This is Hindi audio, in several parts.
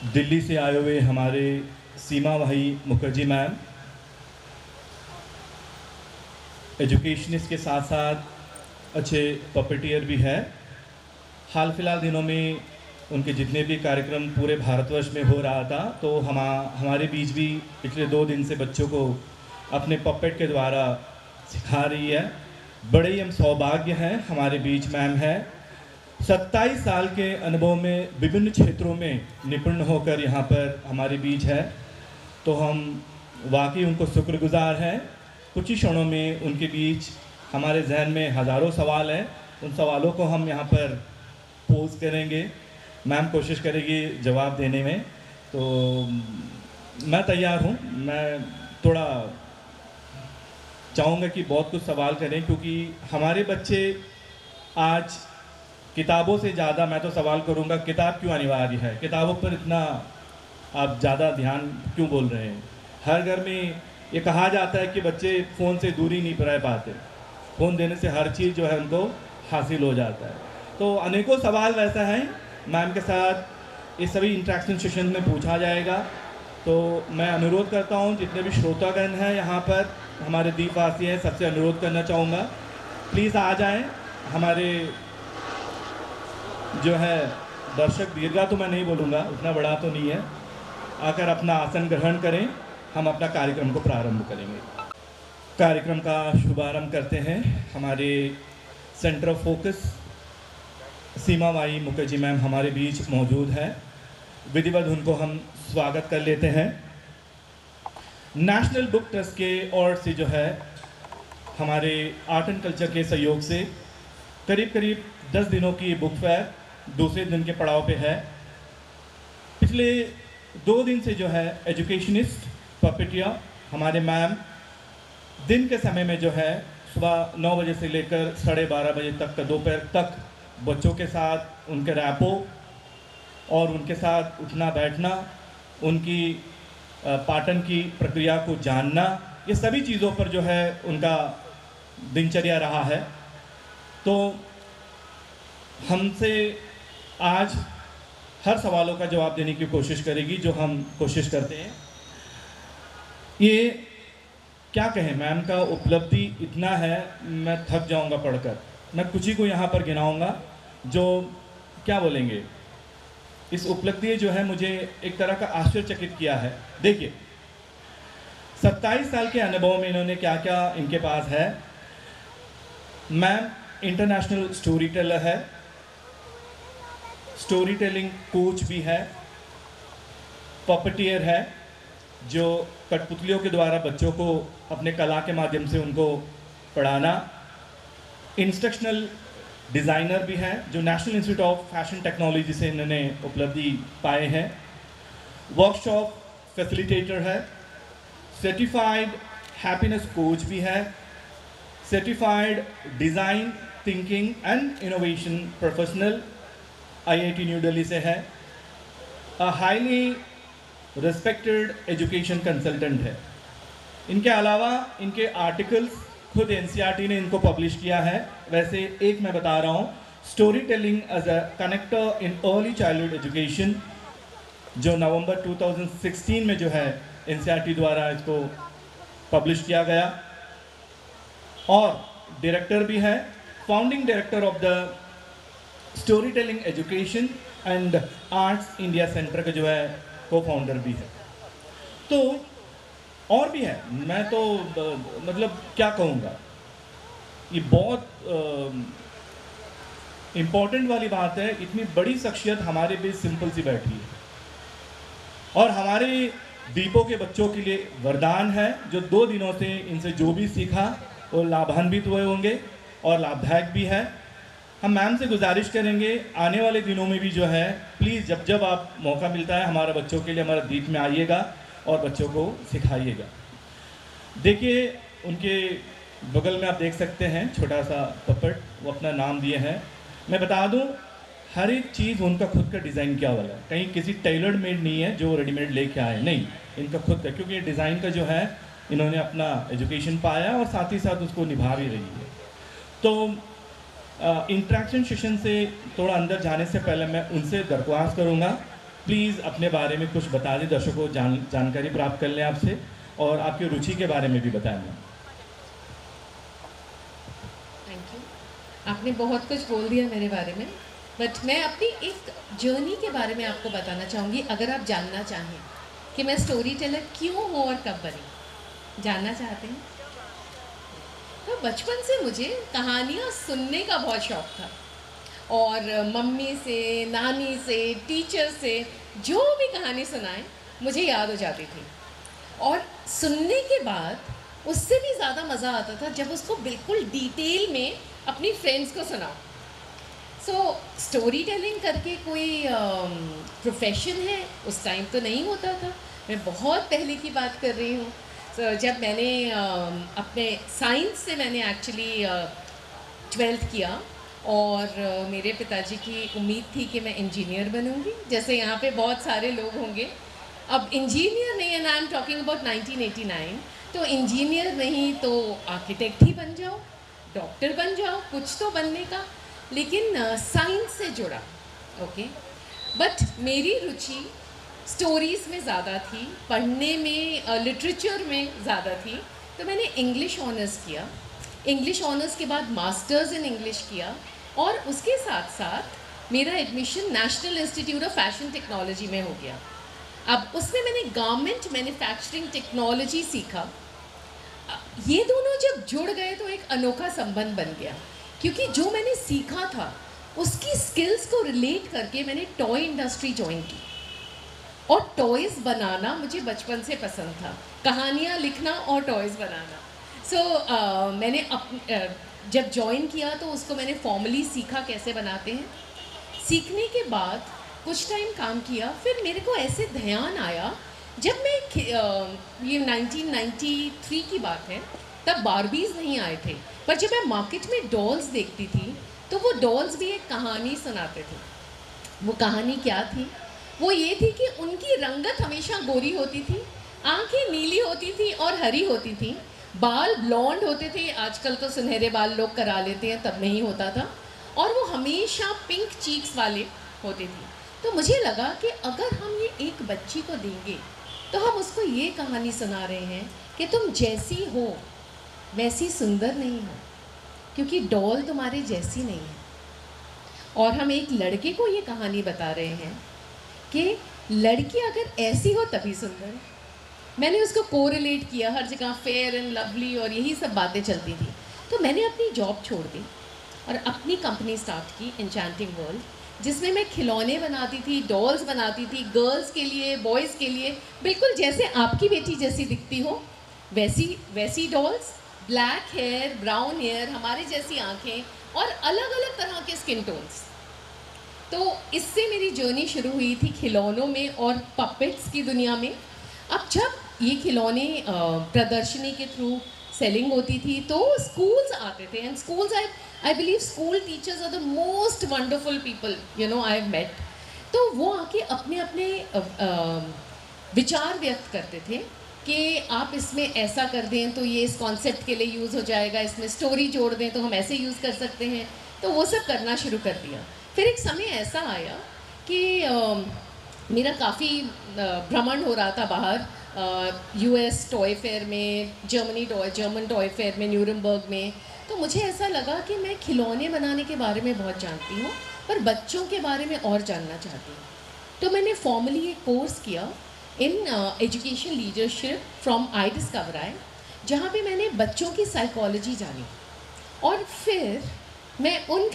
दिल्ली से आए हुए हमारे सीमा भाई मुखर्जी मैम एजुकेशनिस्ट के साथ साथ अच्छे पपेटियर भी है। हाल फिलहाल दिनों में उनके जितने भी कार्यक्रम पूरे भारतवर्ष में हो रहा था, तो हमारे बीच भी पिछले 2 दिन से बच्चों को अपने पपेट के द्वारा सिखा रही है। बड़े ही हम सौभाग्य हैं, हमारे बीच मैम है। 27 साल के अनुभव में विभिन्न क्षेत्रों में निपुण होकर यहाँ पर हमारे बीच है, तो हम वाकई उनको शुक्रगुजार हैं। कुछ ही क्षणों में उनके बीच हमारे जहन में हज़ारों सवाल हैं, उन सवालों को हम यहाँ पर पोज करेंगे। मैम कोशिश करेगी जवाब देने में, तो मैं तैयार हूँ। मैं थोड़ा चाहूँगा कि बहुत कुछ सवाल करें, क्योंकि हमारे बच्चे आज किताबों से ज़्यादा, मैं तो सवाल करूँगा किताब क्यों अनिवार्य है, किताबों पर इतना आप ज़्यादा ध्यान क्यों बोल रहे हैं। हर घर में ये कहा जाता है कि बच्चे फ़ोन से दूरी नहीं रह पाते, फ़ोन देने से हर चीज़ जो है उनको हासिल हो जाता है। तो अनेकों सवाल वैसा हैं, मैम के साथ इस सभी इंटरेक्शन सेशन में पूछा जाएगा। तो मैं अनुरोध करता हूँ जितने भी श्रोतागण हैं यहाँ पर, हमारे द्वीपवासी हैं, सबसे अनुरोध करना चाहूँगा प्लीज़ आ जाएं। हमारे जो है दर्शक दीर्घा तो मैं नहीं बोलूँगा, उतना बड़ा तो नहीं है, आकर अपना आसन ग्रहण करें। हम अपना कार्यक्रम को प्रारंभ करेंगे। कार्यक्रम का शुभारंभ करते हैं। हमारे सेंटर ऑफ फोकस सीमा भाई मुखर्जी मैम हमारे बीच मौजूद है। विधिवत उनको हम स्वागत कर लेते हैं। नेशनल बुक ट्रस्ट के ओर से जो है हमारे आर्ट एंड कल्चर के सहयोग से करीब 10 दिनों की बुक फेयर दूसरे दिन के पड़ाव पे है। पिछले 2 दिन से जो है एजुकेशनिस्ट पपेटियर हमारे मैम दिन के समय में जो है सुबह 9 बजे से लेकर 12:30 बजे तक का दोपहर तक बच्चों के साथ उनके रैपो और उनके साथ उठना बैठना, उनकी पाठन की प्रक्रिया को जानना, ये सभी चीज़ों पर जो है उनका दिनचर्या रहा है। तो हमसे आज हर सवालों का जवाब देने की कोशिश करेगी, जो हम कोशिश करते हैं। ये क्या कहें, मैम का उपलब्धि इतना है, मैं थक जाऊंगा पढ़कर। मैं कुछ ही को यहाँ पर गिनाऊंगा जो क्या बोलेंगे, इस उपलब्धि जो है मुझे एक तरह का आश्चर्यचकित किया है। देखिए 27 साल के अनुभव में इन्होंने क्या क्या इनके पास है। मैम इंटरनेशनल स्टोरी टेलर है, स्टोरी टेलिंग कोच भी है, पपेटियर है जो कठपुतलियों के द्वारा बच्चों को अपने कला के माध्यम से उनको पढ़ाना, इंस्ट्रक्शनल डिज़ाइनर भी है जो national institute of fashion technology से इन्होंने उपलब्धि पाए हैं, वर्कशॉप फैसिलिटेटर है, सर्टिफाइड हैप्पीनेस कोच भी है, certified design thinking and innovation professional IIT new Delhi से है, हाईली रिस्पेक्टेड एजुकेशन कंसल्टेंट है। इनके अलावा इनके आर्टिकल्स खुद NCERT ने इनको पब्लिश किया है। वैसे एक मैं बता रहा हूँ, story telling as a connector in early childhood education, जो नवंबर 2016 में जो है NCERT द्वारा इसको पब्लिश किया गया। और डायरेक्टर भी है, founding director of the story telling education and arts India centre का जो है को फाउंडर भी है। तो और भी है, मैं तो मतलब क्या कहूँगा, ये बहुत इम्पोर्टेंट वाली बात है। इतनी बड़ी शख्सियत हमारे बीच सिंपल सी बैठी है और हमारे द्वीपों के बच्चों के लिए वरदान है, जो 2 दिनों से इनसे जो भी सीखा वो लाभान्वित हुए होंगे और लाभदायक भी है। हम मैम से गुजारिश करेंगे आने वाले दिनों में भी जो है प्लीज़ जब जब आप मौका मिलता है हमारे बच्चों के लिए हमारे द्वीप में आइएगा और बच्चों को सिखाइएगा। देखिए उनके बगल में आप देख सकते हैं छोटा सा पपेट, वो अपना नाम दिए हैं। मैं बता दूं हर एक चीज़ उनका खुद का डिज़ाइन किया हुआ है, कहीं किसी टेलर्ड मेड नहीं है जो रेडीमेड लेके आए, नहीं, इनका खुद का, क्योंकि डिज़ाइन का जो है इन्होंने अपना एजुकेशन पाया और साथ ही साथ उसको निभा भी रही है। तो इंटरेक्शन सेशन से थोड़ा अंदर जाने से पहले मैं उनसे दरख्वास्त करूँगा प्लीज़ अपने बारे में कुछ बता दें, दर्शकों को जानकारी प्राप्त कर लें आपसे, और आपकी रुचि के बारे में भी बताएं मैम। Thank you. आपने बहुत कुछ बोल दिया मेरे बारे में, बट मैं अपनी एक जर्नी के बारे में आपको बताना चाहूँगी। अगर आप जानना चाहें कि मैं स्टोरी टेलर क्यों हूँ और कब बनी, जानना चाहते हैं? तो बचपन से मुझे कहानियाँ सुनने का बहुत शौक़ था, और मम्मी से, नानी से, टीचर से जो भी कहानी सुनाए मुझे याद हो जाती थी। और सुनने के बाद उससे भी ज़्यादा मज़ा आता था जब उसको बिल्कुल डिटेल में अपनी फ्रेंड्स को सुनाओ। सो स्टोरी टेलिंग करके कोई प्रोफेशन है उस टाइम तो नहीं होता था। मैं बहुत पहले की बात कर रही हूँ। जब मैंने अपने साइंस से मैंने एक्चुअली 12th किया, और मेरे पिताजी की उम्मीद थी कि मैं इंजीनियर बनूंगी, जैसे यहाँ पे बहुत सारे लोग होंगे। अब इंजीनियर नहीं, and I am talking about 1989, तो इंजीनियर नहीं तो आर्किटेक्ट ही बन जाओ, डॉक्टर बन जाओ, कुछ तो बनने का, लेकिन साइंस से जुड़ा। ओके, बट मेरी रुचि स्टोरीज़ में ज़्यादा थी, पढ़ने में, लिटरेचर में ज़्यादा थी। तो मैंने इंग्लिश ऑनर्स किया, इंग्लिश ऑनर्स के बाद मास्टर्स इन इंग्लिश किया, और उसके साथ साथ मेरा admission national institute of fashion technology में हो गया। अब उसमें मैंने गारमेंट मैन्युफैक्चरिंग टेक्नोलॉजी सीखा। ये दोनों जब जुड़ गए तो एक अनोखा संबंध बन गया, क्योंकि जो मैंने सीखा था उसकी स्किल्स को रिलेट करके मैंने टॉय इंडस्ट्री ज्वाइन की, और टॉयज़ बनाना मुझे बचपन से पसंद था, कहानियाँ लिखना और टॉयज़ बनाना। सो मैंने जब ज्वाइन किया तो उसको मैंने फॉर्मली सीखा कैसे बनाते हैं। सीखने के बाद कुछ टाइम काम किया, फिर मेरे को ऐसे ध्यान आया, जब मैं ये 1993 की बात है, तब बारबीज़ नहीं आए थे, पर जब मैं मार्केट में डॉल्स देखती थी तो वो डॉल्स भी एक कहानी सुनाते थे। वो कहानी क्या थी? वो ये थी कि उनकी रंगत हमेशा गोरी होती थी, आंखें नीली होती थी और हरी होती थी, बाल ब्लॉन्ड होते थे, आजकल तो सुनहरे बाल लोग करा लेते हैं, तब नहीं होता था, और वो हमेशा पिंक चीक्स वाले होते थे। तो मुझे लगा कि अगर हम ये एक बच्ची को देंगे तो हम उसको ये कहानी सुना रहे हैं कि तुम जैसी हो वैसी सुंदर नहीं हो, क्योंकि डॉल तुम्हारे जैसी नहीं है। और हम एक लड़के को ये कहानी बता रहे हैं कि लड़की अगर ऐसी हो तभी सुंदर है। मैंने उसको कोरिलेट किया, हर जगह फेयर एंड लवली और यही सब बातें चलती थी। तो मैंने अपनी जॉब छोड़ दी और अपनी कंपनी स्टार्ट की, एन्चेंटिंग वर्ल्ड, जिसमें मैं खिलौने बनाती थी, डॉल्स बनाती थी, गर्ल्स के लिए, बॉयज़ के लिए, बिल्कुल जैसे आपकी बेटी जैसी दिखती हो वैसी dolls, black hair, brown hair, हमारी जैसी आँखें, और अलग अलग तरह के स्किन टोन्स। तो इससे मेरी जर्नी शुरू हुई थी खिलौनों में और पपेट्स की दुनिया में। अब जब ये खिलौने प्रदर्शनी के थ्रू सेलिंग होती थी तो स्कूल्स आते थे, and schools, I believe school teachers are the most wonderful people I have met. तो वो आके अपने अपने विचार व्यक्त करते थे कि आप इसमें ऐसा कर दें तो ये इस कॉन्सेप्ट के लिए यूज़ हो जाएगा, इसमें स्टोरी जोड़ दें तो हम ऐसे यूज़ कर सकते हैं। तो वो सब करना शुरू कर दिया। फिर एक समय ऐसा आया कि मेरा काफ़ी भ्रमण हो रहा था बाहर, यूएस टॉय फेयर में, जर्मन टॉय फेयर में, न्यूरमबर्ग में। तो मुझे ऐसा लगा कि मैं खिलौने बनाने के बारे में बहुत जानती हूँ, पर बच्चों के बारे में और जानना चाहती हूँ। तो मैंने फॉर्मली एक कोर्स किया in education leadership from I discover I, जहाँ पे मैंने बच्चों की साइकोलॉजी जानी। और फिर मैं उन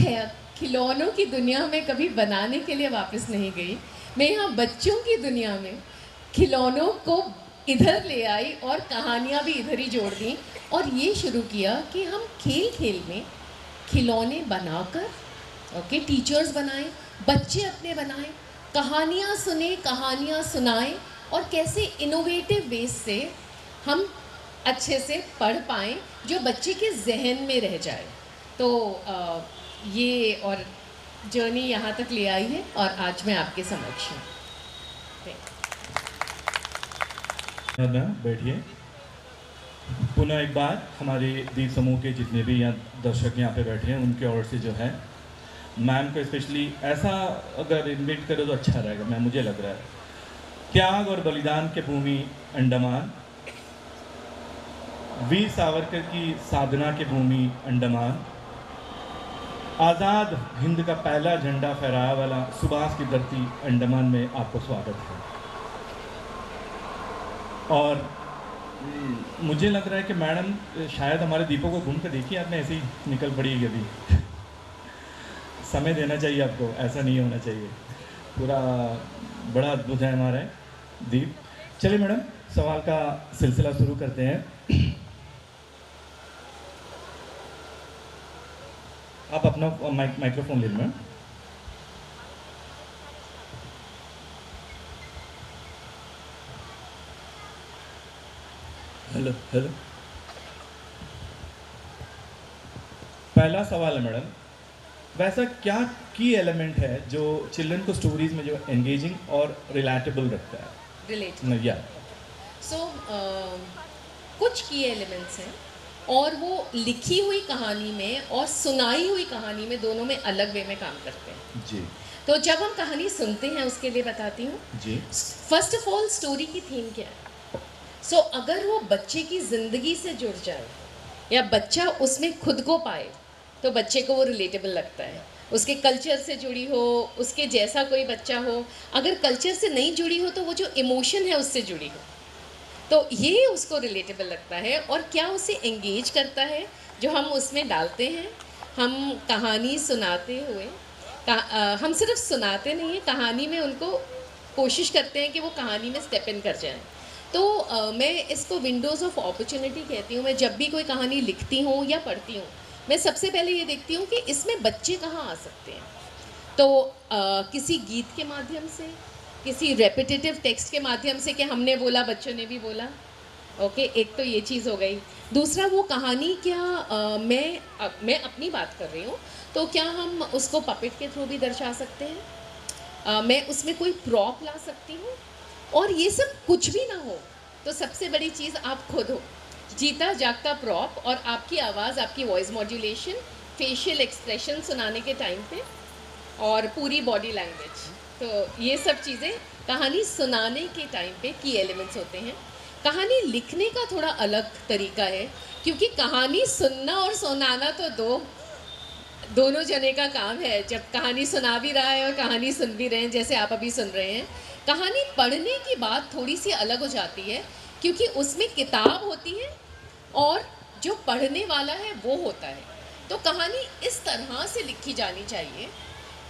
खिलौनों की दुनिया में कभी बनाने के लिए वापस नहीं गई। मैं यहाँ बच्चों की दुनिया में खिलौनों को इधर ले आई और कहानियाँ भी इधर ही जोड़ दी, और ये शुरू किया कि हम खेल खेल में खिलौने बनाकर, ओके, टीचर्स बनाएं, बच्चे अपने बनाएं, कहानियाँ सुने, कहानियाँ सुनाएं, और कैसे इनोवेटिव वेज से हम अच्छे से पढ़ पाएँ जो बच्चे के जहन में रह जाए। तो ये और जर्नी यहाँ तक ले आई है, और आज मैं आपके समक्ष हूँ। बैठिए। पुनः एक बार हमारे दीप समूह के जितने भी यहाँ दर्शक यहाँ पे बैठे हैं उनके ओर से जो है मैम को स्पेशली ऐसा अगर इन्वाइट करो तो अच्छा रहेगा, मैं मुझे लग रहा है। त्याग और बलिदान के भूमि अंडमान, वीर सावरकर की साधना की भूमि अंडमान, आज़ाद हिंद का पहला झंडा फहराया वाला सुभाष की धरती अंडमान में आपको स्वागत है। और मुझे लग रहा है कि मैडम शायद हमारे दीपों को घूम कर देखिए आपने, ऐसे ही निकल पड़ी है अभी। समय देना चाहिए आपको, ऐसा नहीं होना चाहिए। पूरा बड़ा अद्भुत है हमारा दीप। चलिए मैडम, सवाल का सिलसिला शुरू करते हैं। आप अपना माइक्रोफोन ले लें। Hello hello. पहला सवाल है मैडम, वैसा क्या की एलिमेंट है जो चिल्ड्रन को स्टोरीज में जो एंगेजिंग और रिलेटेबल रखता है? रिलेटेबल, या सो कुछ की एलिमेंट्स हैं और वो लिखी हुई कहानी में और सुनाई हुई कहानी में दोनों में अलग वे में काम करते हैं जी तो जब हम कहानी सुनते हैं उसके लिए बताती हूँ। जी फर्स्ट ऑफ ऑल स्टोरी की थीम क्या है? सो अगर वो बच्चे की ज़िंदगी से जुड़ जाए या बच्चा उसमें खुद को पाए तो बच्चे को वो रिलेटेबल लगता है। उसके कल्चर से जुड़ी हो, उसके जैसा कोई बच्चा हो। अगर कल्चर से नहीं जुड़ी हो तो वो जो इमोशन है उससे जुड़ी हो तो ये उसको रिलेटेबल लगता है। और क्या उसे एंगेज करता है जो हम उसमें डालते हैं। हम कहानी सुनाते हुए हम सिर्फ सुनाते नहीं हैं, कहानी में उनको कोशिश करते हैं कि वो कहानी में स्टेप इन कर जाएं। तो मैं इसको विंडोज़ ऑफ अपॉर्चुनिटी कहती हूँ। मैं जब भी कोई कहानी लिखती हूँ या पढ़ती हूँ मैं सबसे पहले ये देखती हूँ कि इसमें बच्चे कहाँ आ सकते हैं। तो किसी गीत के माध्यम से, किसी रेपिटेटिव टेक्स्ट के माध्यम से कि हमने बोला बच्चों ने भी बोला, ओके, एक तो ये चीज़ हो गई। दूसरा, वो कहानी क्या मैं अपनी बात कर रही हूँ तो क्या हम उसको पपेट के थ्रू भी दर्शा सकते हैं। मैं उसमें कोई प्रॉप ला सकती हूँ। और ये सब कुछ भी ना हो तो सबसे बड़ी चीज़ आप खुद हो, जीता जागता प्रॉप और आपकी आवाज़, आपकी वॉइस मॉड्यूलेशन, फेशियल एक्सप्रेशन सुनाने के टाइम पे और पूरी बॉडी लैंग्वेज। तो ये सब चीज़ें कहानी सुनाने के टाइम पे की एलिमेंट्स होते हैं। कहानी लिखने का थोड़ा अलग तरीका है क्योंकि कहानी सुनना और सुनाना तो दोनों जने का काम है। जब कहानी सुना भी रहा है और कहानी सुन भी रहे हैं, जैसे आप अभी सुन रहे हैं। कहानी पढ़ने की बात थोड़ी सी अलग हो जाती है क्योंकि उसमें किताब होती है और जो पढ़ने वाला है वो होता है। तो कहानी इस तरह से लिखी जानी चाहिए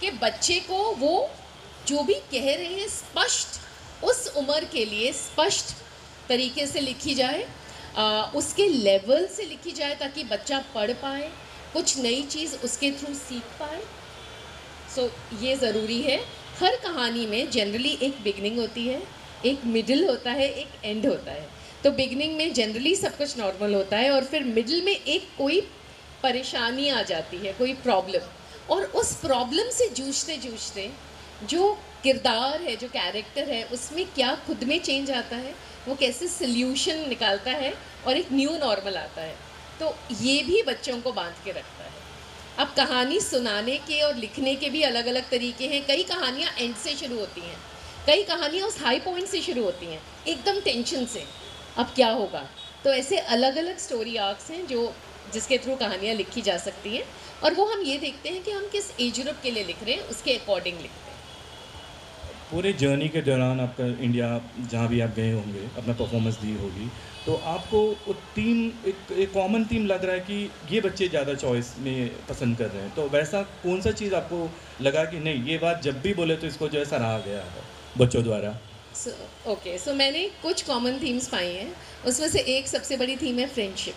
कि बच्चे को वो जो भी कह रहे हैं स्पष्ट, उस उम्र के लिए स्पष्ट तरीके से लिखी जाए, उसके लेवल से लिखी जाए ताकि बच्चा पढ़ पाए, कुछ नई चीज़ उसके थ्रू सीख पाए। सो ये ज़रूरी है। हर कहानी में जनरली एक बिगनिंग होती है, एक मिडिल होता है, एक एंड होता है। तो बिगनिंग में जनरली सब कुछ नॉर्मल होता है और फिर मिडिल में एक कोई परेशानी आ जाती है, कोई प्रॉब्लम, और उस प्रॉब्लम से जूझते जूझते जो किरदार है, जो कैरेक्टर है, उसमें क्या खुद में चेंज आता है, वो कैसे सल्यूशन निकालता है और एक न्यू नॉर्मल आता है। तो ये भी बच्चों को बांध के रखता है। अब कहानी सुनाने के और लिखने के भी अलग अलग तरीके हैं। कई कहानियाँ एंड से शुरू होती हैं, कई कहानियाँ उस हाई पॉइंट से शुरू होती हैं, एकदम टेंशन से, अब क्या होगा। तो ऐसे अलग अलग स्टोरी आर्क्स हैं जिसके थ्रू कहानियाँ लिखी जा सकती हैं और वो हम ये देखते हैं कि हम किस एज ग्रुप के लिए लिख रहे हैं, उसके अकॉर्डिंग लिखते हैं। पूरे जर्नी के दौरान आपका इंडिया जहाँ भी आप गए होंगे, अपना परफॉर्मेंस दी होगी, तो आपको वो थीम एक कॉमन थीम लग रहा है कि ये बच्चे ज़्यादा चॉइस में पसंद कर रहे हैं। तो वैसा कौन सा चीज़ आपको लगा कि नहीं, ये बात जब भी बोले तो इसको जो है सराहा गया है बच्चों द्वारा? सो मैंने कुछ कॉमन थीम्स पाई हैं। उसमें से एक सबसे बड़ी थीम है फ्रेंडशिप,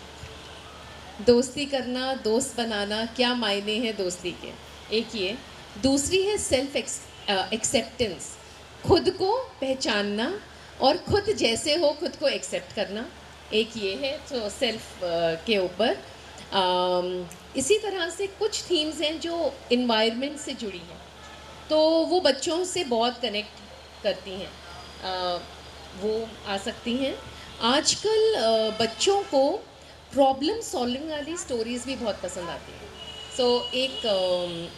दोस्ती करना, दोस्त बनाना, क्या मायने हैं दोस्ती के, एक ये। दूसरी है सेल्फ एक्सेप्टेंस, खुद को पहचानना और खुद जैसे हो खुद को एक्सेप्ट करना, एक ये है। तो सेल्फ के ऊपर इसी तरह से कुछ थीम्स हैं जो इन्वायरमेंट से जुड़ी हैं, तो वो बच्चों से बहुत कनेक्ट करती हैं, वो आ सकती हैं। आजकल बच्चों को प्रॉब्लम सॉल्विंग वाली स्टोरीज़ भी बहुत पसंद आती हैं।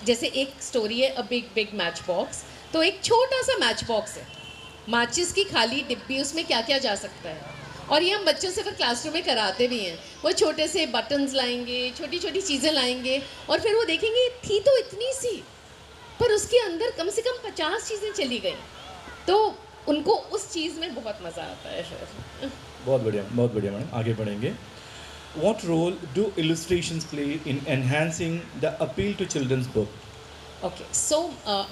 जैसे एक स्टोरी है a big big match box, तो एक छोटा सा मैच बॉक्स है, माचिस की खाली डिब्बी, उसमें क्या क्या जा सकता है। और ये हम बच्चों से फिर क्लासरूम में कराते भी हैं। वो छोटे से बटन्स लाएंगे, छोटी छोटी चीज़ें लाएंगे, और फिर वो देखेंगे थी तो इतनी सी, पर उसके अंदर कम से कम 50 चीज़ें चली गई। तो उनको उस चीज़ में बहुत मज़ा आता है फिर। बहुत बढ़िया मैडम, आगे बढ़ेंगे। What role do illustrations play in enhancing the appeal to children's book? Okay, so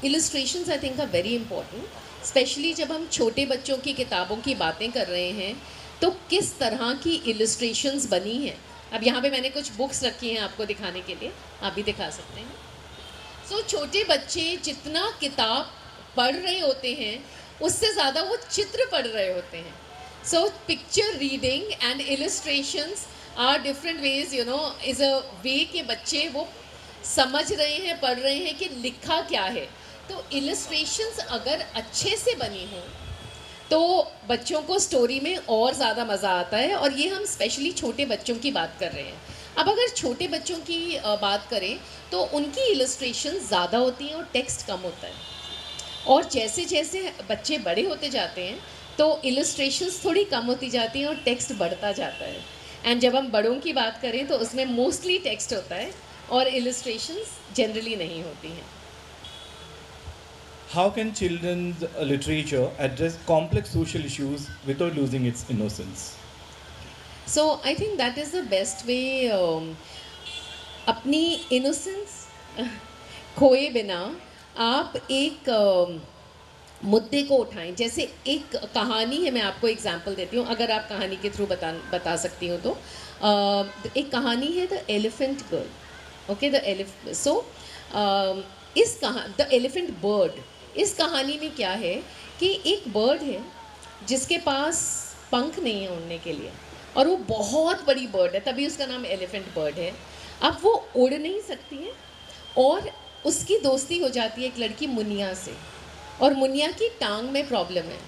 illustrations I think are very important, specially जब हम छोटे बच्चों की किताबों की बातें कर रहे हैं, तो किस तरह की इलस्ट्रेशंस बनी हैं। अब यहाँ पे मैंने कुछ बुक्स रखी हैं आपको दिखाने के लिए, आप भी दिखा सकते हैं। सो छोटे बच्चे जितना किताब पढ़ रहे होते हैं, उससे ज़्यादा वो चित्र पढ़ रहे होते हैं। So picture reading and illustrations are different ways, you know, is a way के बच्चे वो समझ रहे हैं, पढ़ रहे हैं कि लिखा क्या है। तो इलस्ट्रेशंस अगर अच्छे से बनी हो तो बच्चों को स्टोरी में और ज़्यादा मज़ा आता है। और ये हम स्पेशली छोटे बच्चों की बात कर रहे हैं। अब अगर छोटे बच्चों की बात करें तो उनकी इलस्ट्रेशन ज़्यादा होती हैं और टेक्स्ट कम होता है। और जैसे जैसे बच्चे बड़े होते जाते हैं तो इलस्ट्रेशंस थोड़ी कम होती जाती हैं और टेक्स्ट बढ़ता जाता है। एंड जब हम बड़ों की बात करें तो उसमें मोस्टली टेक्स्ट होता है और इलस्ट्रेशंस जनरली नहीं होती हैं। How can children's literature address complex social issues without losing its innocence? So I think that is the best way, अपनी इनोसेंस खोए बिना आप एक मुद्दे को उठाएं। जैसे एक कहानी है, मैं आपको एग्जांपल देती हूँ, अगर आप कहानी के थ्रू बता सकती हो तो। एक कहानी है the elephant girl, okay, the elephant bird. इस कहानी में क्या है कि एक बर्ड है जिसके पास पंख नहीं है उड़ने के लिए, और वो बहुत बड़ी बर्ड है, तभी उसका नाम एलिफेंट बर्ड है। अब वो उड़ नहीं सकती है, और उसकी दोस्ती हो जाती है एक लड़की मुनिया से, और मुनिया की टांग में प्रॉब्लम है,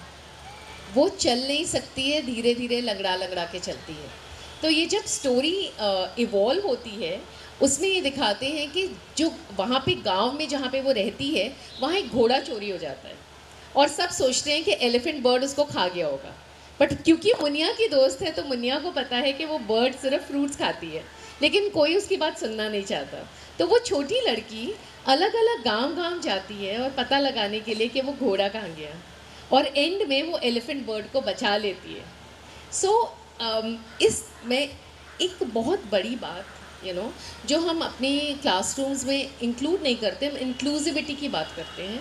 वो चल नहीं सकती है, धीरे धीरे लंगड़ा लंगड़ा के चलती है। तो ये जब स्टोरी इवॉल्व होती है, उसमें ये दिखाते हैं कि जो वहाँ पे गांव में जहाँ पे वो रहती है, वहाँ एक घोड़ा चोरी हो जाता है, और सब सोचते हैं कि एलिफेंट बर्ड उसको खा गया होगा। बट क्योंकि मुनिया की दोस्त है तो मुनिया को पता है कि वो बर्ड सिर्फ फ्रूट्स खाती है, लेकिन कोई उसकी बात सुनना नहीं चाहता। तो वो छोटी लड़की अलग अलग गांव गांव जाती है और पता लगाने के लिए कि वो घोड़ा कहाँ गया, और एंड में वो एलिफेंट बर्ड को बचा लेती है। सो इसमें एक बहुत बड़ी बात, यू नो, जो हम अपने क्लासरूम्स में इंक्लूड नहीं करते, हम इंक्लूसिविटी की बात करते हैं,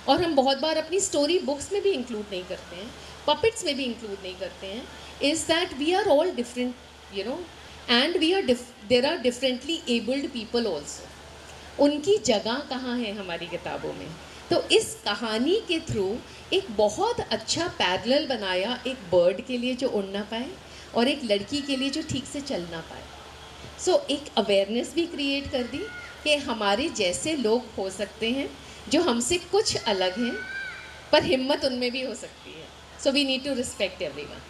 और हम बहुत बार अपनी स्टोरी बुक्स में भी इंक्लूड नहीं करते हैं, पपेट्स में भी इंक्लूड नहीं करते हैं, is that we are all different, you know, and there are differently abled people also. उनकी जगह कहाँ है हमारी किताबों में। तो इस कहानी के थ्रू एक बहुत अच्छा पैरेलल बनाया, एक बर्ड के लिए जो उड़ना पाए और एक लड़की के लिए जो ठीक से चलना पाए। सो एक अवेयरनेस भी क्रिएट कर दी कि हमारे जैसे लोग हो सकते हैं जो हमसे कुछ अलग हैं, पर हिम्मत उनमें भी हो सकती है। So we need to respect everyone.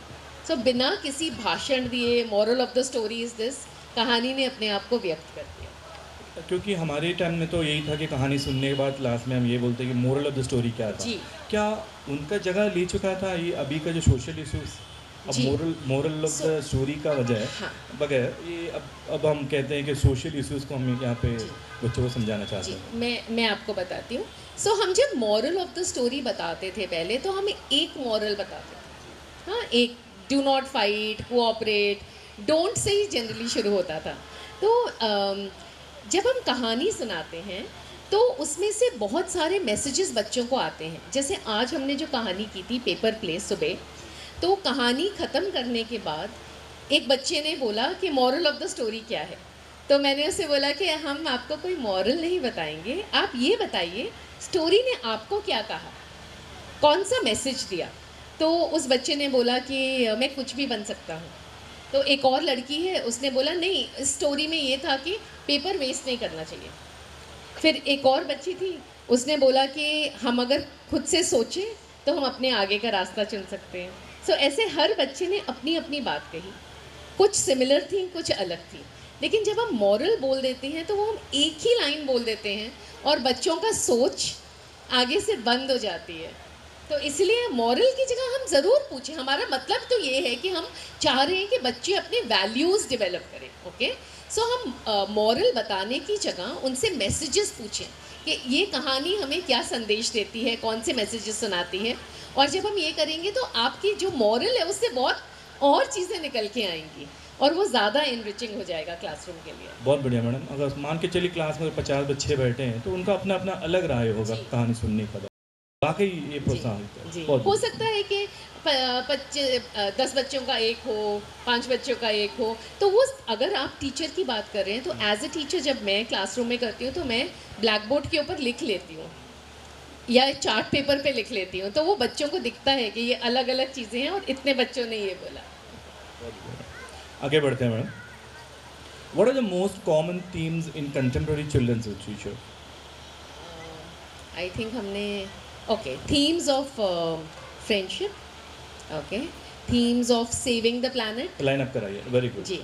So बिना किसी भाषण दिए, moral of the story is this, कहानी ने अपने आप को व्यक्त कर दिया। क्योंकि हमारे टाइम में तो यही था कि कहानी सुनने के बाद लास्ट में हम ये बोलते हैं कि मोरल ऑफ द स्टोरी क्या था। जी। क्या उनका जगह ले चुका था ये अभी का जो सोशल इश्यूज? अब जी। मोरल ऑफ द स्टोरी का वजह है हाँ। बगैर ये अब हम कहते हैं कि सोशल इश्यूज को हम यहाँ पे बच्चों को समझाना चाहते जी, हैं। मैं आपको बताती हूँ। सो हम जब मॉरल ऑफ द स्टोरी बताते थे पहले, तो हमें एक मॉरल बताते थे। हाँ, एक do not fight, cooperate, don't say he generally शुरू होता था। तो जब हम कहानी सुनाते हैं तो उसमें से बहुत सारे मैसेजेस बच्चों को आते हैं। जैसे आज हमने जो कहानी की थी पेपर प्ले सुबह, तो कहानी ख़त्म करने के बाद एक बच्चे ने बोला कि मॉरल ऑफ द स्टोरी क्या है। तो मैंने उसे बोला कि हम आपको कोई मॉरल नहीं बताएंगे, आप ये बताइए स्टोरी ने आपको क्या कहा, कौन सा मैसेज दिया। तो उस बच्चे ने बोला कि मैं कुछ भी बन सकता हूँ। तो एक और लड़की है, उसने बोला नहीं, स्टोरी में ये था कि पेपर वेस्ट नहीं करना चाहिए। फिर एक और बच्ची थी, उसने बोला कि हम अगर खुद से सोचें तो हम अपने आगे का रास्ता चुन सकते हैं। सो ऐसे हर बच्चे ने अपनी अपनी बात कही, कुछ सिमिलर थी, कुछ अलग थी, लेकिन जब हम मॉरल बोल देते हैं तो वो हम एक ही लाइन बोल देते हैं और बच्चों का सोच आगे से बंद हो जाती है। तो इसलिए मॉरल की जगह हम ज़रूर पूछें। हमारा मतलब तो ये है कि हम चाह रहे हैं कि बच्चे अपने वैल्यूज़ डेवलप करें। ओके, सो हम मॉरल बताने की जगह उनसे मैसेजेस पूछें कि ये कहानी हमें क्या संदेश देती है, कौन से मैसेजेस सुनाती है। और जब हम ये करेंगे तो आपकी जो मॉरल है उससे बहुत और चीज़ें निकल के आएंगी और वो ज़्यादा इनरिचिंग हो जाएगा क्लासरूम के लिए। बहुत बढ़िया मैडम। अगर मान के चलिए क्लास में 50 बच्चे बैठे हैं तो उनका अपना अपना अलग राय होगा जी। कहानी सुनने का। वाकई ये जी, प्रोत्साहित है। जी। बहुत हो बढ़िया। सकता है कि 10 बच्चों का एक हो, 5 बच्चों का एक हो, तो वो अगर आप टीचर की बात कर रहे हैं तो एज अ टीचर जब मैं क्लासरूम में करती हूँ तो मैं ब्लैक बोर्ड के ऊपर लिख लेती हूँ या चार्ट पेपर पे लिख लेती हूँ, तो वो बच्चों को दिखता है कि ये अलग अलग चीज़ें हैं और इतने बच्चों ने ये बोला। आगे बढ़ते हैं madam. What are the most common themes in contemporary children's literature? I think हमने okay themes of friendship, okay themes of saving the planet. Line up कराइए। Very good. जी।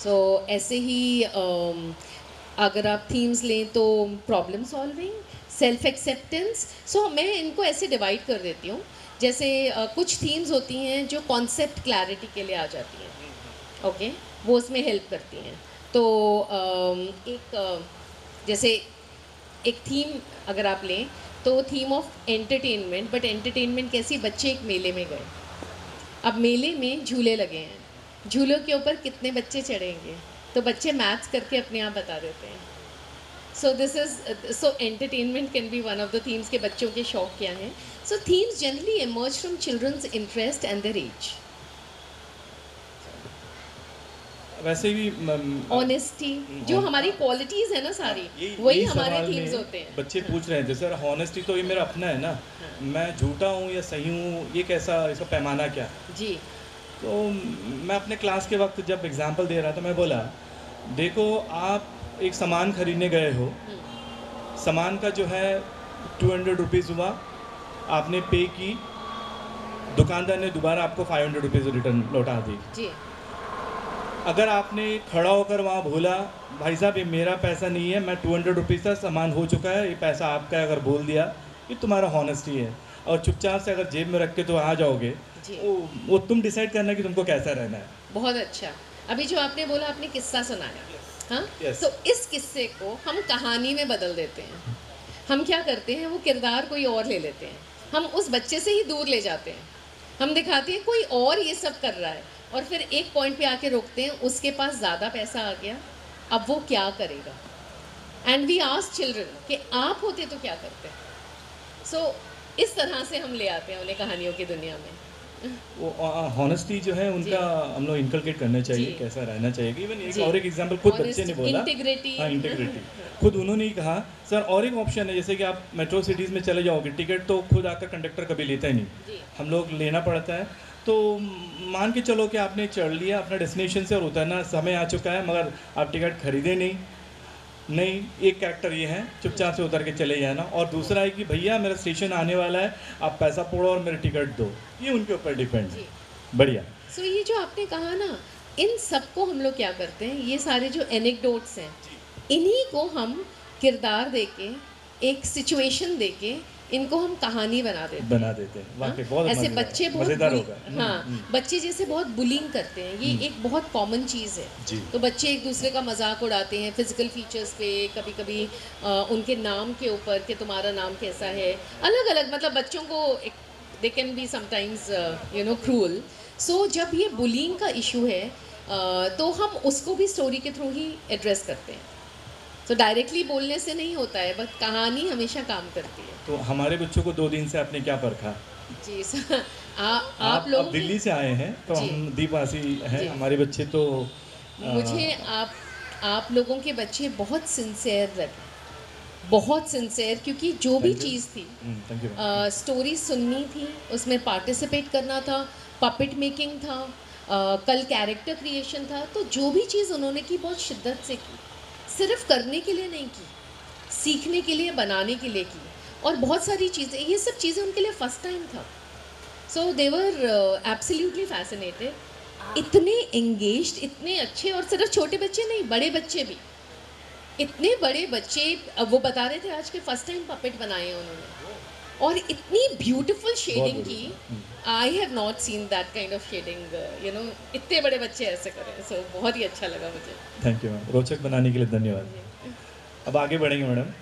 सो ऐसे ही अगर आप थीम्स लें तो problem solving, self acceptance. So मैं इनको ऐसे डिवाइड कर देती हूँ। जैसे कुछ थीम्स होती हैं जो कॉन्सेप्ट क्लैरिटी के लिए आ जाती हैं, ओके वो उसमें हेल्प करती हैं। तो जैसे एक थीम अगर आप लें तो theme of entertainment, but entertainment कैसी, बच्चे एक मेले में गए, अब मेले में झूले लगे हैं, झूलों के ऊपर कितने बच्चे चढ़ेंगे, तो बच्चे मैथ्स करके अपने आप बता देते हैं। So this is so entertainment can be one of the themes के बच्चों के शौक क्या हैं। So themes generally emerge from children's interest and their age. वैसे भी ऑनेस्टी, जो हमारी क्वालिटीज़ है ना सारी, वही हमारे थीम्स होते हैं। बच्चे पूछ रहे हैं जैसे हॉनेस्टी तो ये मेरा अपना है ना, मैं झूठा हूँ या सही हूँ, ये कैसा, इसका पैमाना क्या है? जी तो मैं अपने क्लास के वक्त जब एग्जाम्पल दे रहा था मैं बोला, देखो आप एक सामान खरीदने गए हो, सामान का जो है 200 रुपीज़ हुआ, आपने पे की, दुकानदार ने दोबारा आपको 500 रुपीज़ रिटर्न लौटा दी। जी अगर आपने खड़ा होकर वहाँ बोला, भाई साहब ये मेरा पैसा नहीं है, मैं 200 रुपीज़ का सामान हो चुका है, ये पैसा आपका है, अगर बोल दिया, ये तुम्हारा हॉनेस्टी है। और चुपचाप से अगर जेब में रख के तो आ जाओगे, जी वो तुम डिसाइड करना कि तुमको कैसा रहना है। बहुत अच्छा। अभी जो आपने बोला, आपने किस्सा सुनाया, हाँ Yes. तो इस किस्से को हम कहानी में बदल देते हैं। हम क्या करते हैं, वो किरदार कोई और ले लेते हैं, हम उस बच्चे से ही दूर ले जाते हैं, हम दिखाते हैं कोई और ये सब कर रहा है और फिर एक पॉइंट पे आके रोकते हैं, उसके पास ज़्यादा पैसा आ गया, अब वो क्या करेगा। एंड वी आस्क चिल्ड्रन कि आप होते तो क्या करते। सो इस तरह से हम ले आते हैं उन्हें कहानियों की दुनिया में। वो हॉनेस्टी जो है उनका हम लोग इनकलकेट करना चाहिए, जी। कैसा रहना चाहिए। इवन एक जी। और एक एग्जांपल खुद बच्चे ने बोला, इंटीग्रिटी, हाँ इंटीग्रिटी, खुद उन्होंने ही कहा सर और एक ऑप्शन है, जैसे कि आप मेट्रो सिटीज़ में चले जाओगे, टिकट तो खुद आकर कंडक्टर कभी लेता ही नहीं, जी हम लोग लेना पड़ता है। तो मान के चलो कि आपने चढ़ लिया अपना डेस्टिनेशन से और उतरना समय आ चुका है, मगर आप टिकट खरीदे नहीं, एक कैरेक्टर ये है, चुपचाप से उतर के चले जाना। और दूसरा है कि भैया मेरा स्टेशन आने वाला है, आप पैसा पोड़ो और मेरा टिकट दो, ये उनके ऊपर डिपेंड है। जी। बढ़िया। सो ये जो आपने कहा ना, इन सबको हम लोग क्या करते हैं, ये सारे जो एनेक्डोट्स हैं, इन्हीं को हम किरदार देके, एक सिचुएशन देके, इनको हम कहानी बना देते हैं। वाकई बहुत ऐसे बच्चे बहुत मज़ेदार होगा। हाँ बच्चे जैसे बहुत बुलिंग करते हैं, ये एक बहुत कॉमन चीज़ है। जी। तो बच्चे एक दूसरे का मजाक उड़ाते हैं फिजिकल फीचर्स पे, कभी कभी उनके नाम के ऊपर कि तुम्हारा नाम कैसा है, अलग अलग, मतलब बच्चों को they can be sometimes cruel. So जब ये बुलिंग का इशू है तो हम उसको भी स्टोरी के थ्रू ही एड्रेस करते हैं। तो डायरेक्टली बोलने से नहीं होता है, बस कहानी हमेशा काम करती है। तो हमारे बच्चों को 2 दिन से आपने क्या परखा? जी सर, आप लोग दिल्ली से आए हैं तो जी। हम द्वीपवासी हैं, हमारे बच्चे तो मुझे आप लोगों के बच्चे बहुत सिंसियर लगे, बहुत सिंसियर, क्योंकि जो भी चीज़ थी, स्टोरी सुननी थी, उसमें पार्टिसिपेट करना था, पपेट मेकिंग था, कल कैरेक्टर क्रिएशन था, तो जो भी चीज़ उन्होंने की बहुत शिद्दत से की, सिर्फ करने के लिए नहीं की, सीखने के लिए, बनाने के लिए की, और बहुत सारी चीज़ें, ये सब चीज़ें उनके लिए फर्स्ट टाइम था। सो दे वर एब्सोल्युटली फैसिनेटेड। इतने एंगेज्ड, इतने अच्छे, और सिर्फ छोटे बच्चे नहीं, बड़े बच्चे भी, इतने बड़े बच्चे। अब वो बता रहे थे आज के फर्स्ट टाइम पपेट बनाए हैं उन्होंने, और इतनी ब्यूटीफुल शेडिंग की। I have not seen that kind of shading, you know, इतने बड़े बच्चे ऐसे करें, सो बहुत ही अच्छा लगा मुझे। थैंक यू मैम, रोचक बनाने के लिए धन्यवाद। अब आगे बढ़ेंगे madam.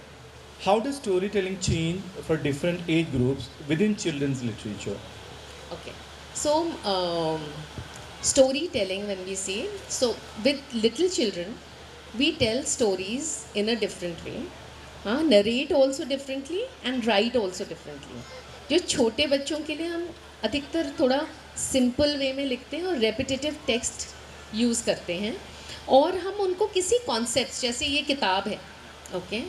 How does story telling change for different age groups within children's literature? Okay, so storytelling, when we say, so with little children, we tell stories in a different way, narrate also differently and write also differently. जो छोटे बच्चों के लिए हम अधिकतर थोड़ा सिंपल वे में लिखते हैं और रेपिटेटिव टेक्स्ट यूज़ करते हैं, और हम उनको किसी कॉन्सेप्ट, जैसे ये किताब है, ओके,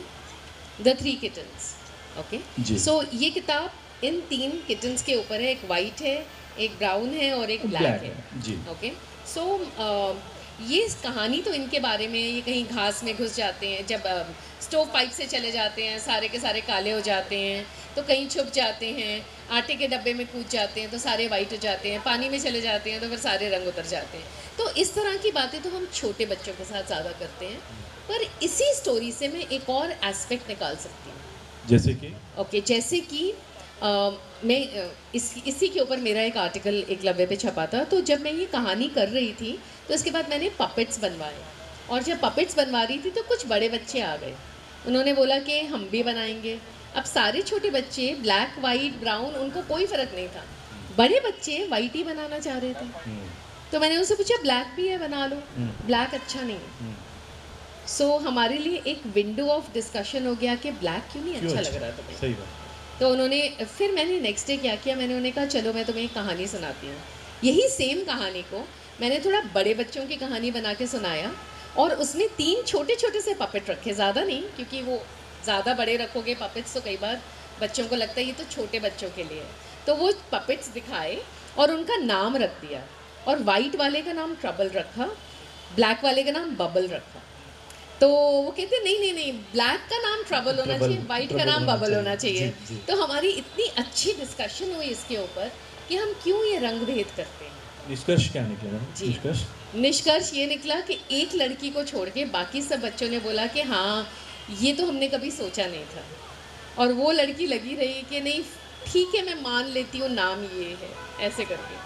द 3 किटन्स, ओके, जी। सो ये किताब इन 3 किटन्स के ऊपर है, एक वाइट है, एक ब्राउन है और एक ब्लैक है, जी। ओके। सो ये कहानी तो इनके बारे में, ये कहीं घास में घुस जाते हैं, जब स्टोव पाइप से चले जाते हैं सारे के सारे काले हो जाते हैं, तो कहीं छुप जाते हैं, आटे के डब्बे में कूद जाते हैं तो सारे वाइट हो जाते हैं, पानी में चले जाते हैं तो फिर सारे रंग उतर जाते हैं। तो इस तरह की बातें तो हम छोटे बच्चों के साथ ज़्यादा करते हैं, पर इसी स्टोरी से मैं एक और एस्पेक्ट निकाल सकती हूँ। जैसे कि ओके, जैसे कि मैं इसी के ऊपर मेरा एक आर्टिकल एकलव्य पे छपा था, तो जब मैं ये कहानी कर रही थी तो इसके बाद मैंने पपेट्स बनवाए, और जब पपेट्स बनवा रही थी तो कुछ बड़े बच्चे आ गए, उन्होंने बोला कि हम भी बनाएंगे। अब सारे छोटे बच्चे ब्लैक वाइट ब्राउन, उनको कोई फ़र्क नहीं था, बड़े बच्चे वाइट ही बनाना चाह रहे थे। तो मैंने उनसे पूछा ब्लैक भी है, बना लो, ब्लैक अच्छा नहीं है। सो हमारे लिए एक विंडो ऑफ डिस्कशन हो गया कि ब्लैक क्यों नहीं अच्छा लग रहा तुम्हें। सही बात। तो उन्होंने, फिर मैंने नेक्स्ट डे क्या किया, मैंने उन्हें कहा चलो मैं तुम्हें एक कहानी सुनाती हूँ। यही सेम कहानी को मैंने थोड़ा बड़े बच्चों की कहानी बना के सुनाया, और उसमें 3 छोटे छोटे से पपेट रखे, ज़्यादा नहीं, क्योंकि वो ज़्यादा बड़े रखोगे पपेट्स तो कई बार बच्चों को लगता है ये तो छोटे बच्चों के लिए है। तो वो पपेट्स दिखाए और उनका नाम रख दिया, और वाइट वाले का नाम ट्रबल रखा, ब्लैक वाले का नाम बबल रखा। तो वो कहते नहीं नहीं नहीं, ब्लैक का नाम ट्रबल होना चाहिए, वाइट का नाम बबल होना चाहिए। तो हमारी इतनी अच्छी डिस्कशन हुई इसके ऊपर कि हम क्यों ये रंग भेद करते हैं। निष्कर्ष क्या निकला मैम? जी, निष्कर्ष ये निकला कि एक लड़की को छोड़ के बाकी सब बच्चों ने बोला कि हाँ ये तो हमने कभी सोचा नहीं था, और वो लड़की लगी रही कि नहीं ठीक है मैं मान लेती हूँ नाम ये है, ऐसे करके।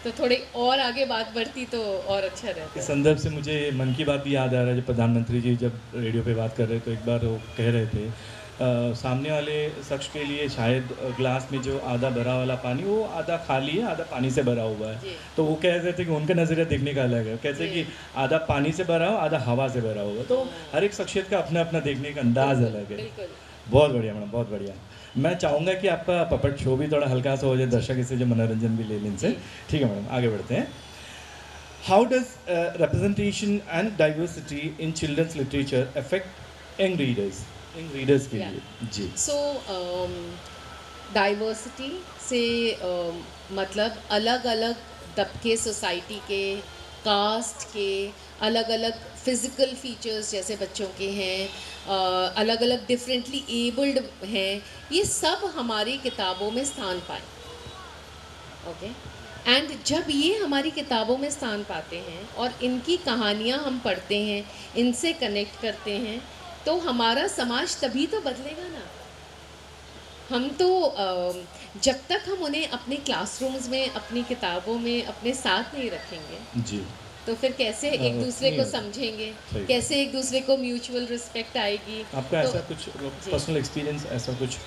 तो थोड़ी और आगे बात बढ़ती तो और अच्छा रहता। इस संदर्भ से मुझे मन की बात भी याद आ रहा है, जब प्रधानमंत्री जी जब रेडियो पे बात कर रहे थे तो एक बार वो कह रहे थे सामने वाले शख्स के लिए शायद ग्लास में जो आधा भरा वाला पानी वो आधा खाली है, आधा पानी से भरा हुआ है। तो वो कह रहे थे कि उनका नज़रिया देखने का अलग है, कहते हैं कि आधा पानी से भरा हो, आधा हवा से भरा हुआ। तो हर एक शख्सियत का अपना अपना देखने का अंदाज अलग है। बहुत बढ़िया मैडम, बहुत बढ़िया। मैं चाहूँगा कि आपका पपेट शो भी थोड़ा हल्का सा हो जाए, दर्शक इससे जो मनोरंजन भी ले लें इनसे। ठीक है मैडम, आगे बढ़ते हैं। How does representation and diversity in children's literature affect young readers के लिए? जी। सो डाइवर्सिटी से मतलब अलग अलग तबके सोसाइटी के, कास्ट के, अलग अलग फिज़िकल फीचर्स जैसे बच्चों के हैं, अलग अलग डिफरेंटली एबल्ड हैं, ये सब हमारी किताबों में स्थान पाए। ओके, एंड जब ये हमारी किताबों में स्थान पाते हैं और इनकी कहानियाँ हम पढ़ते हैं, इनसे कनेक्ट करते हैं, तो हमारा समाज तभी तो बदलेगा ना। हम तो जब तक हम उन्हें अपने क्लासरूम्स में, अपनी किताबों में अपने साथ नहीं रखेंगे, जी, तो फिर कैसे एक दूसरे को समझेंगे, कैसे एक दूसरे को म्यूचुअल रिस्पेक्ट आएगी। आपका तो, ऐसा कुछ पर्सनल एक्सपीरियंस, ऐसा कुछ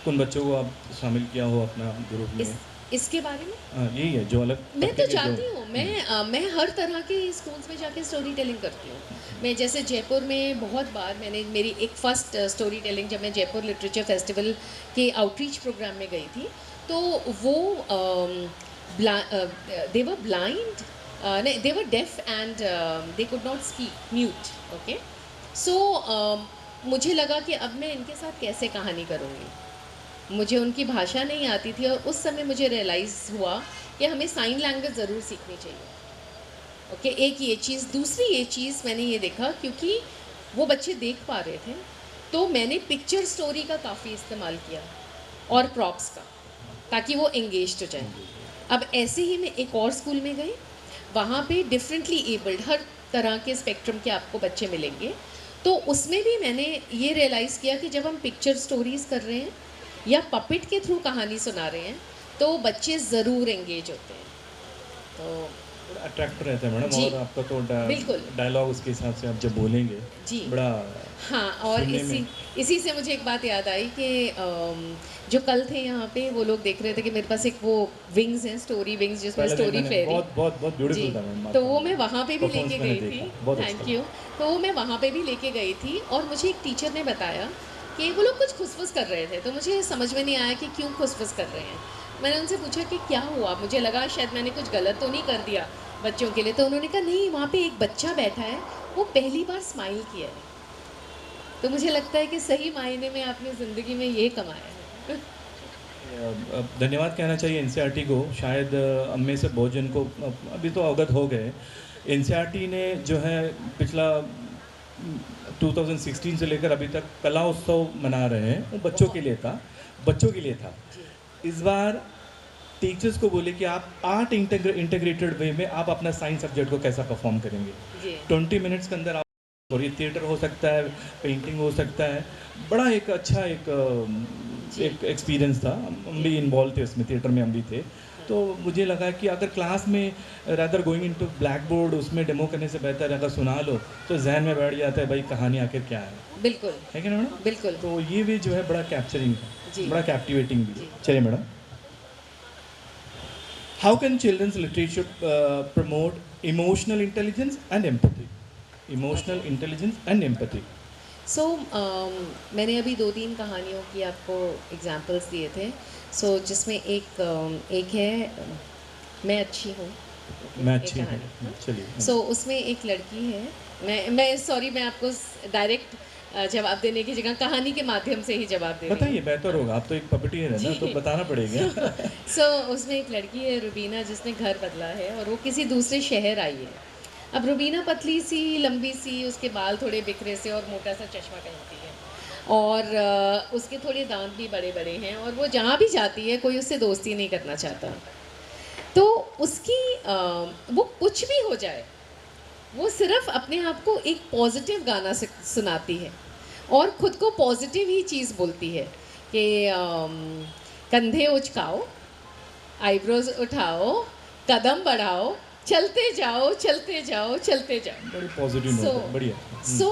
उन बच्चों को आप शामिल किया हो अपना ग्रुप में? इसके बारे में यही है जो अलग मैं तो चाहती हूँ, मैं हर तरह के स्कूल्स में जाके स्टोरी टेलिंग करती हूँ। मैं जैसे जयपुर में बहुत बार मैंने, मेरी एक फ़र्स्ट स्टोरी टेलिंग जब मैं जयपुर लिटरेचर फेस्टिवल के आउटरीच प्रोग्राम में गई थी, तो वो दे वर ब्लाइंड, नहीं they were deaf and they could not speak, mute. Okay, so मुझे लगा कि अब मैं इनके साथ कैसे कहानी करूँगी। मुझे उनकी भाषा नहीं आती थी, और उस समय मुझे रियलाइज़ हुआ कि हमें साइन लैंग्वेज ज़रूर सीखनी चाहिए। ओके, एक ये चीज़। दूसरी ये चीज़ मैंने ये देखा, क्योंकि वो बच्चे देख पा रहे थे, तो मैंने पिक्चर स्टोरी का काफ़ी इस्तेमाल किया और प्रॉप्स का, ताकि वो एंगेज्ड हो जाए। अब ऐसे ही मैं एक और स्कूल में गई, वहाँ पे डिफरेंटली एबल्ड हर तरह के स्पेक्ट्रम के आपको बच्चे मिलेंगे। तो उसमें भी मैंने ये रियलाइज़ किया कि जब हम पिक्चर स्टोरीज़ कर रहे हैं या पपेट के थ्रू कहानी सुना रहे हैं तो बच्चे ज़रूर एंगेज होते हैं। तो बड़ा अट्रैक्ट रहता है मैडम, जी, और आपका तो बिल्कुल। डायलॉग उसके हिसाब से आप जब बोलेंगे जी। बड़ा हाँ, और सुनने इसी में इसी से मुझे एक बात याद आई कि जो कल थे यहाँ पे वो लोग देख रहे थे कि मेरे पास एक वो विंग्स हैं, स्टोरी विंग्स जिसमें पहले दिन स्टोरी मैंने फेयरी। बहुत बहुत बहुत जी, ब्यूटीफुल था मैम, तो आपका वो मैं वहाँ पे भी परफॉर्मेंस लेके मैंने गई थी। देखा, बहुत थैंक अच्छा। यू। तो वो मैं वहाँ पे भी लेके गई थी और मुझे एक टीचर ने बताया कि वो लोग कुछ खुसफुस कर रहे थे, तो मुझे समझ में नहीं आया कि क्यों खुसफुस कर रहे हैं। मैंने उनसे पूछा कि क्या हुआ? मुझे लगा शायद मैंने कुछ गलत तो नहीं कर दिया बच्चों के लिए, तो उन्होंने कहा नहीं, वहाँ पे एक बच्चा बैठा है, वो पहली बार स्माइल किया है। तो मुझे लगता है कि सही मायने में आपने ज़िंदगी में ये कमाया है। धन्यवाद कहना चाहिए एनसीईआरटी को, शायद हम में से बहुत जन को अभी तो अवगत हो गए। एनसीईआरटी ने जो है पिछला 2016 से लेकर अभी तक कला उत्सव मना रहे हैं, वो बच्चों के लिए था, बच्चों के लिए था। जी, इस बार टीचर्स को बोले कि आप आर्ट इंटीग्रेटेड वे में आप अपना साइंस सब्जेक्ट को कैसा परफॉर्म करेंगे। जी, 20 मिनट्स के अंदर आप, और ये थिएटर हो सकता है, पेंटिंग हो सकता है, बड़ा एक अच्छा जी। एक एक्सपीरियंस था। हम भी इन्वॉल्व थे उसमें, थिएटर में हम भी थे। तो मुझे लगा कि अगर क्लास में rather going into black board उसमें डेमो करने से बेहतर अगर सुना लो तो जहन में बैठ जाता है भाई कहानी आखिर क्या बिल्कुल, है कि ना मैडम? बिल्कुल। तो ये भी जो है बड़ा कैप्चरिंग जी। है, बड़ा कैप्टिवेटिंग भी है। जी। चलिए madam, how can children's literature promote emotional intelligence and empathy? Emotional intelligence and empathy. So मैंने अभी 2-3 कहानियों की आपको एग्जांपल्स दिए थे। जिसमें एक है मैं अच्छी हूँ। मैं एक अच्छी हूँ, कहानी। चलिए। उसमें एक लड़की है, मैं सॉरी, मैं आपको डायरेक्ट जवाब देने की जगह कहानी के माध्यम से ही जवाब दे रही हूँ। बताइए, बेहतर होगा, आप तो एक पपीटियर है ना, तो जी। बताना पड़ेगा। उसमें एक लड़की है रुबीना जिसने घर बदला है और वो किसी दूसरे शहर आई है। अब रुबीना पतली सी, लंबी सी, उसके बाल थोड़े बिखरे से और मोटा सा चश्मा पहनती है और उसके थोड़े दांत भी बड़े बड़े हैं और वो जहाँ भी जाती है कोई उससे दोस्ती नहीं करना चाहता। तो उसकी वो कुछ भी हो जाए, वो सिर्फ अपने आप को एक पॉजिटिव गाना सुनाती है और ख़ुद को पॉजिटिव ही चीज़ बोलती है कि कंधे उचकाओ, आईब्रोज उठाओ, कदम बढ़ाओ, चलते जाओ, चलते जाओ, चलते जाओ। बड़ी पॉजिटिव नोट है, बढ़िया। सो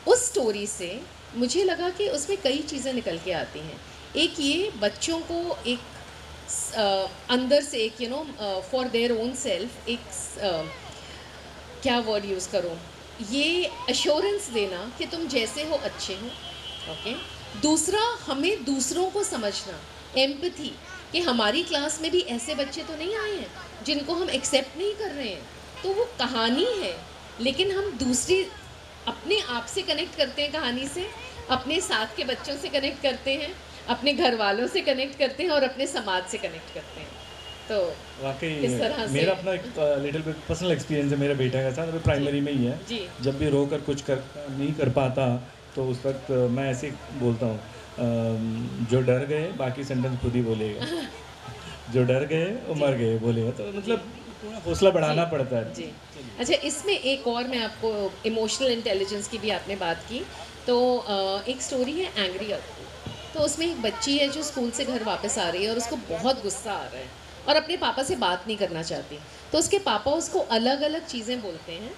उस स्टोरी से मुझे लगा कि उसमें कई चीज़ें निकल के आती हैं। एक ये बच्चों को एक अंदर से एक फॉर देयर ओन सेल्फ एक क्या वर्ड यूज़ करूँ, ये अश्योरेंस देना कि तुम जैसे हो अच्छे हो। ओके। दूसरा, हमें दूसरों को समझना, एम्पैथी, कि हमारी क्लास में भी ऐसे बच्चे तो नहीं आए हैं जिनको हम एक्सेप्ट नहीं कर रहे हैं। तो वो कहानी है, लेकिन हम दूसरी अपने आप से कनेक्ट करते हैं कहानी से, अपने साथ के बच्चों से कनेक्ट करते हैं, अपने घर वालों से कनेक्ट करते हैं और अपने समाज से कनेक्ट करते हैं। तो वाकई इस तरह से मेरा अपना एक लिटिल बिट पर्सनल एक्सपीरियंस है मेरे बेटे के साथ, अभी प्राइमरी में ही है। जी। जब भी रो कर कुछ कर नहीं कर पाता तो उस वक्त मैं ऐसे ही बोलता हूँ, जो डर गए बाकी सेंटेंस खुद ही बोलेगा। जो डर गए वो मर गए बोलेगा, तो मतलब थोड़ा हौसला बढ़ाना जी, पड़ता है। जी। अच्छा, इसमें एक और मैं आपको, इमोशनल इंटेलिजेंस की भी आपने बात की, तो एक स्टोरी है एंग्री अर्थ। तो उसमें एक बच्ची है जो स्कूल से घर वापस आ रही है और उसको बहुत गुस्सा आ रहा है और अपने पापा से बात नहीं करना चाहती। तो उसके पापा उसको अलग अलग चीज़ें बोलते हैं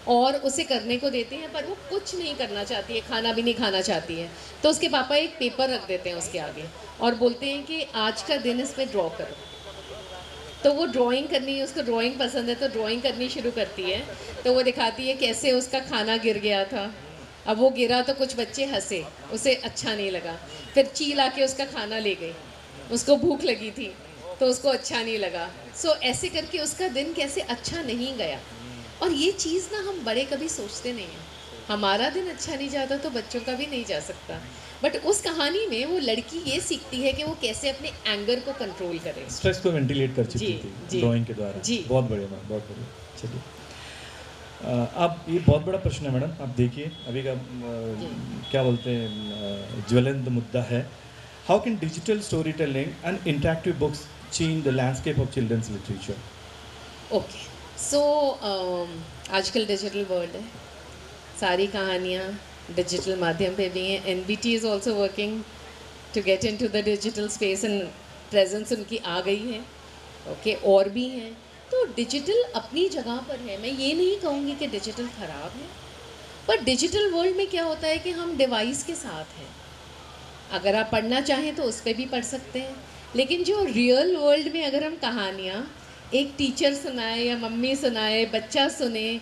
और उसे करने को देते हैं, पर वो कुछ नहीं करना चाहती है, खाना भी नहीं खाना चाहती है। तो उसके पापा एक पेपर रख देते हैं उसके आगे और बोलते हैं कि आज का दिन इसमें ड्रॉ करो। तो वो ड्राइंग करनी है, उसको ड्राइंग पसंद है, तो ड्राइंग करनी शुरू करती है। तो वो दिखाती है कैसे उसका खाना गिर गया था। अब वो गिरा तो कुछ बच्चे हंसे, उसे अच्छा नहीं लगा। फिर चील आके उसका खाना ले गई, उसको भूख लगी थी तो उसको अच्छा नहीं लगा। ऐसे करके उसका दिन कैसे अच्छा नहीं गया। और ये चीज़ ना हम बड़े कभी सोचते नहीं हैं। हमारा दिन अच्छा नहीं जाता तो बच्चों का भी नहीं जा सकता। बट उस कहानी में वो लड़की ये सीखती है कि वो कैसे अपने एंगर को कंट्रोल करे। स्ट्रेस को वेंटिलेट कर चुकी जी, थी जी। ड्राइंग के द्वारा। जी। बहुत बढ़िया मैम, बहुत बढ़िया। चलिए, अब ये बहुत बड़ा प्रश्न है मैडम, आप देखिए अभी का जी। क्या बोलते हैं, ज्वलंत मुद्दा है। How can digital story telling and interactive books change the landscape of children's literature? Okay so आजकल डिजिटल वर्ल्ड है, सारी कहानियाँ डिजिटल माध्यम पे भी हैं. NBT is also working to get into the digital space and presence उनकी आ गई है. ओके और भी हैं. तो डिजिटल अपनी जगह पर है. मैं ये नहीं कहूँगी कि डिजिटल ख़राब है, पर डिजिटल वर्ल्ड में क्या होता है कि हम डिवाइस के साथ हैं. अगर आप पढ़ना चाहें तो उस पर भी पढ़ सकते हैं, लेकिन जो रियल वर्ल्ड में अगर हम कहानियाँ एक टीचर सुनाए या मम्मी सुनाए, बच्चा सुने,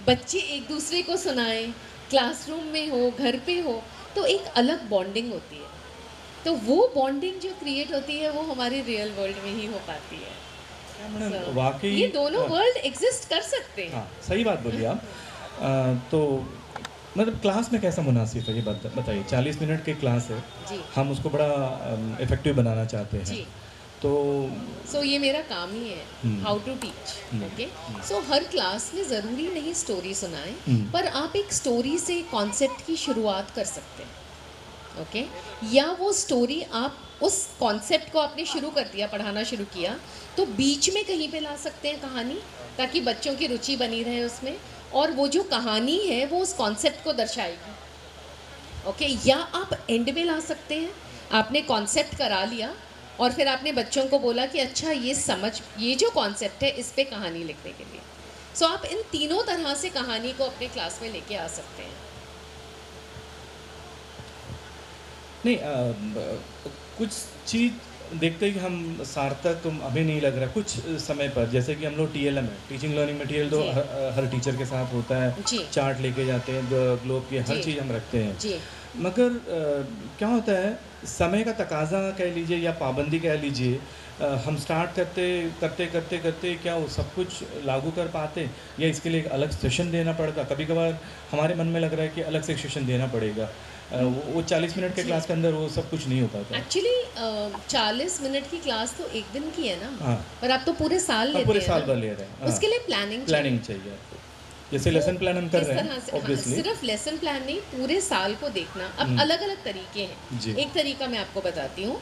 बच्चे एक दूसरे को सुनाएं, क्लासरूम में हो, घर पे हो, तो एक अलग बॉन्डिंग होती है. तो वो बॉन्डिंग जो क्रिएट होती है वो हमारे रियल वर्ल्ड में ही हो पाती है. क्या मैडम So, वाकई ये दोनों वर्ल्ड एग्जिस्ट कर सकते हैं. हाँ सही बात बोली आप. तो मतलब क्लास में कैसा मुनासिब है ये बताइए. 40 मिनट की क्लास है, जी हम उसको बड़ा इफ़ेक्टिव बनाना चाहते हैं. जी. तो सो ये मेरा काम ही है, hmm. How to teach. Hmm. Okay so हर क्लास में ज़रूरी नहीं स्टोरी सुनाएं, हम्म. पर आप एक स्टोरी से कॉन्सेप्ट की शुरुआत कर सकते हैं. ओके या वो स्टोरी आप उस कॉन्सेप्ट को आपने शुरू कर दिया, पढ़ाना शुरू किया, तो बीच में कहीं पे ला सकते हैं कहानी, ताकि बच्चों की रुचि बनी रहे उसमें, और वो जो कहानी है वो उस कॉन्सेप्ट को दर्शाएगी. ओके या आप एंड में ला सकते हैं. आपने कॉन्सेप्ट करा लिया और फिर आपने बच्चों को बोला कि अच्छा ये जो कॉन्सेप्ट है इस पे कहानी लिखने के लिए. सो आप इन तीनों तरह से कहानी को अपने क्लास में लेके आ सकते हैं. नहीं कुछ चीज़ देखते हैं कि हम सार्थक हमें नहीं लग रहा कुछ समय पर. जैसे कि हम लोग TLM है, टीचिंग लर्निंग मटेरियल, तो जी. हर टीचर के साथ होता है. जी. चार्ट लेके जाते हैं, ग्लोब की हर जी. चीज़ हम रखते हैं. जी मगर क्या होता है, समय का तकाजा कह लीजिए या पाबंदी कह लीजिए, हम स्टार्ट करते क्या वो सब कुछ लागू कर पाते, या इसके लिए एक अलग सेशन देना पड़ता. कभी कभार हमारे मन में लग रहा है कि अलग से सेशन देना पड़ेगा. वो 40 मिनट के जी. क्लास के अंदर वो सब कुछ नहीं हो पाता. एक्चुअली 40 मिनट की क्लास तो एक दिन की है ना, हाँ. पर आप तो पूरे साल हम लेते पूरे हैं साल ना. भर ले रहे हैं. हाँ. उसके लिए प्लानिंग प्लानिंग चाहिए आपको. जैसे वो लेसन प्लान हम कर इस रहे तरह हैं से, हाँ, ऑब्वियसली. सिर्फ लेसन प्लान नहीं, पूरे साल को देखना. अब अलग अलग तरीके हैं. जी. एक तरीका मैं आपको बताती हूँ.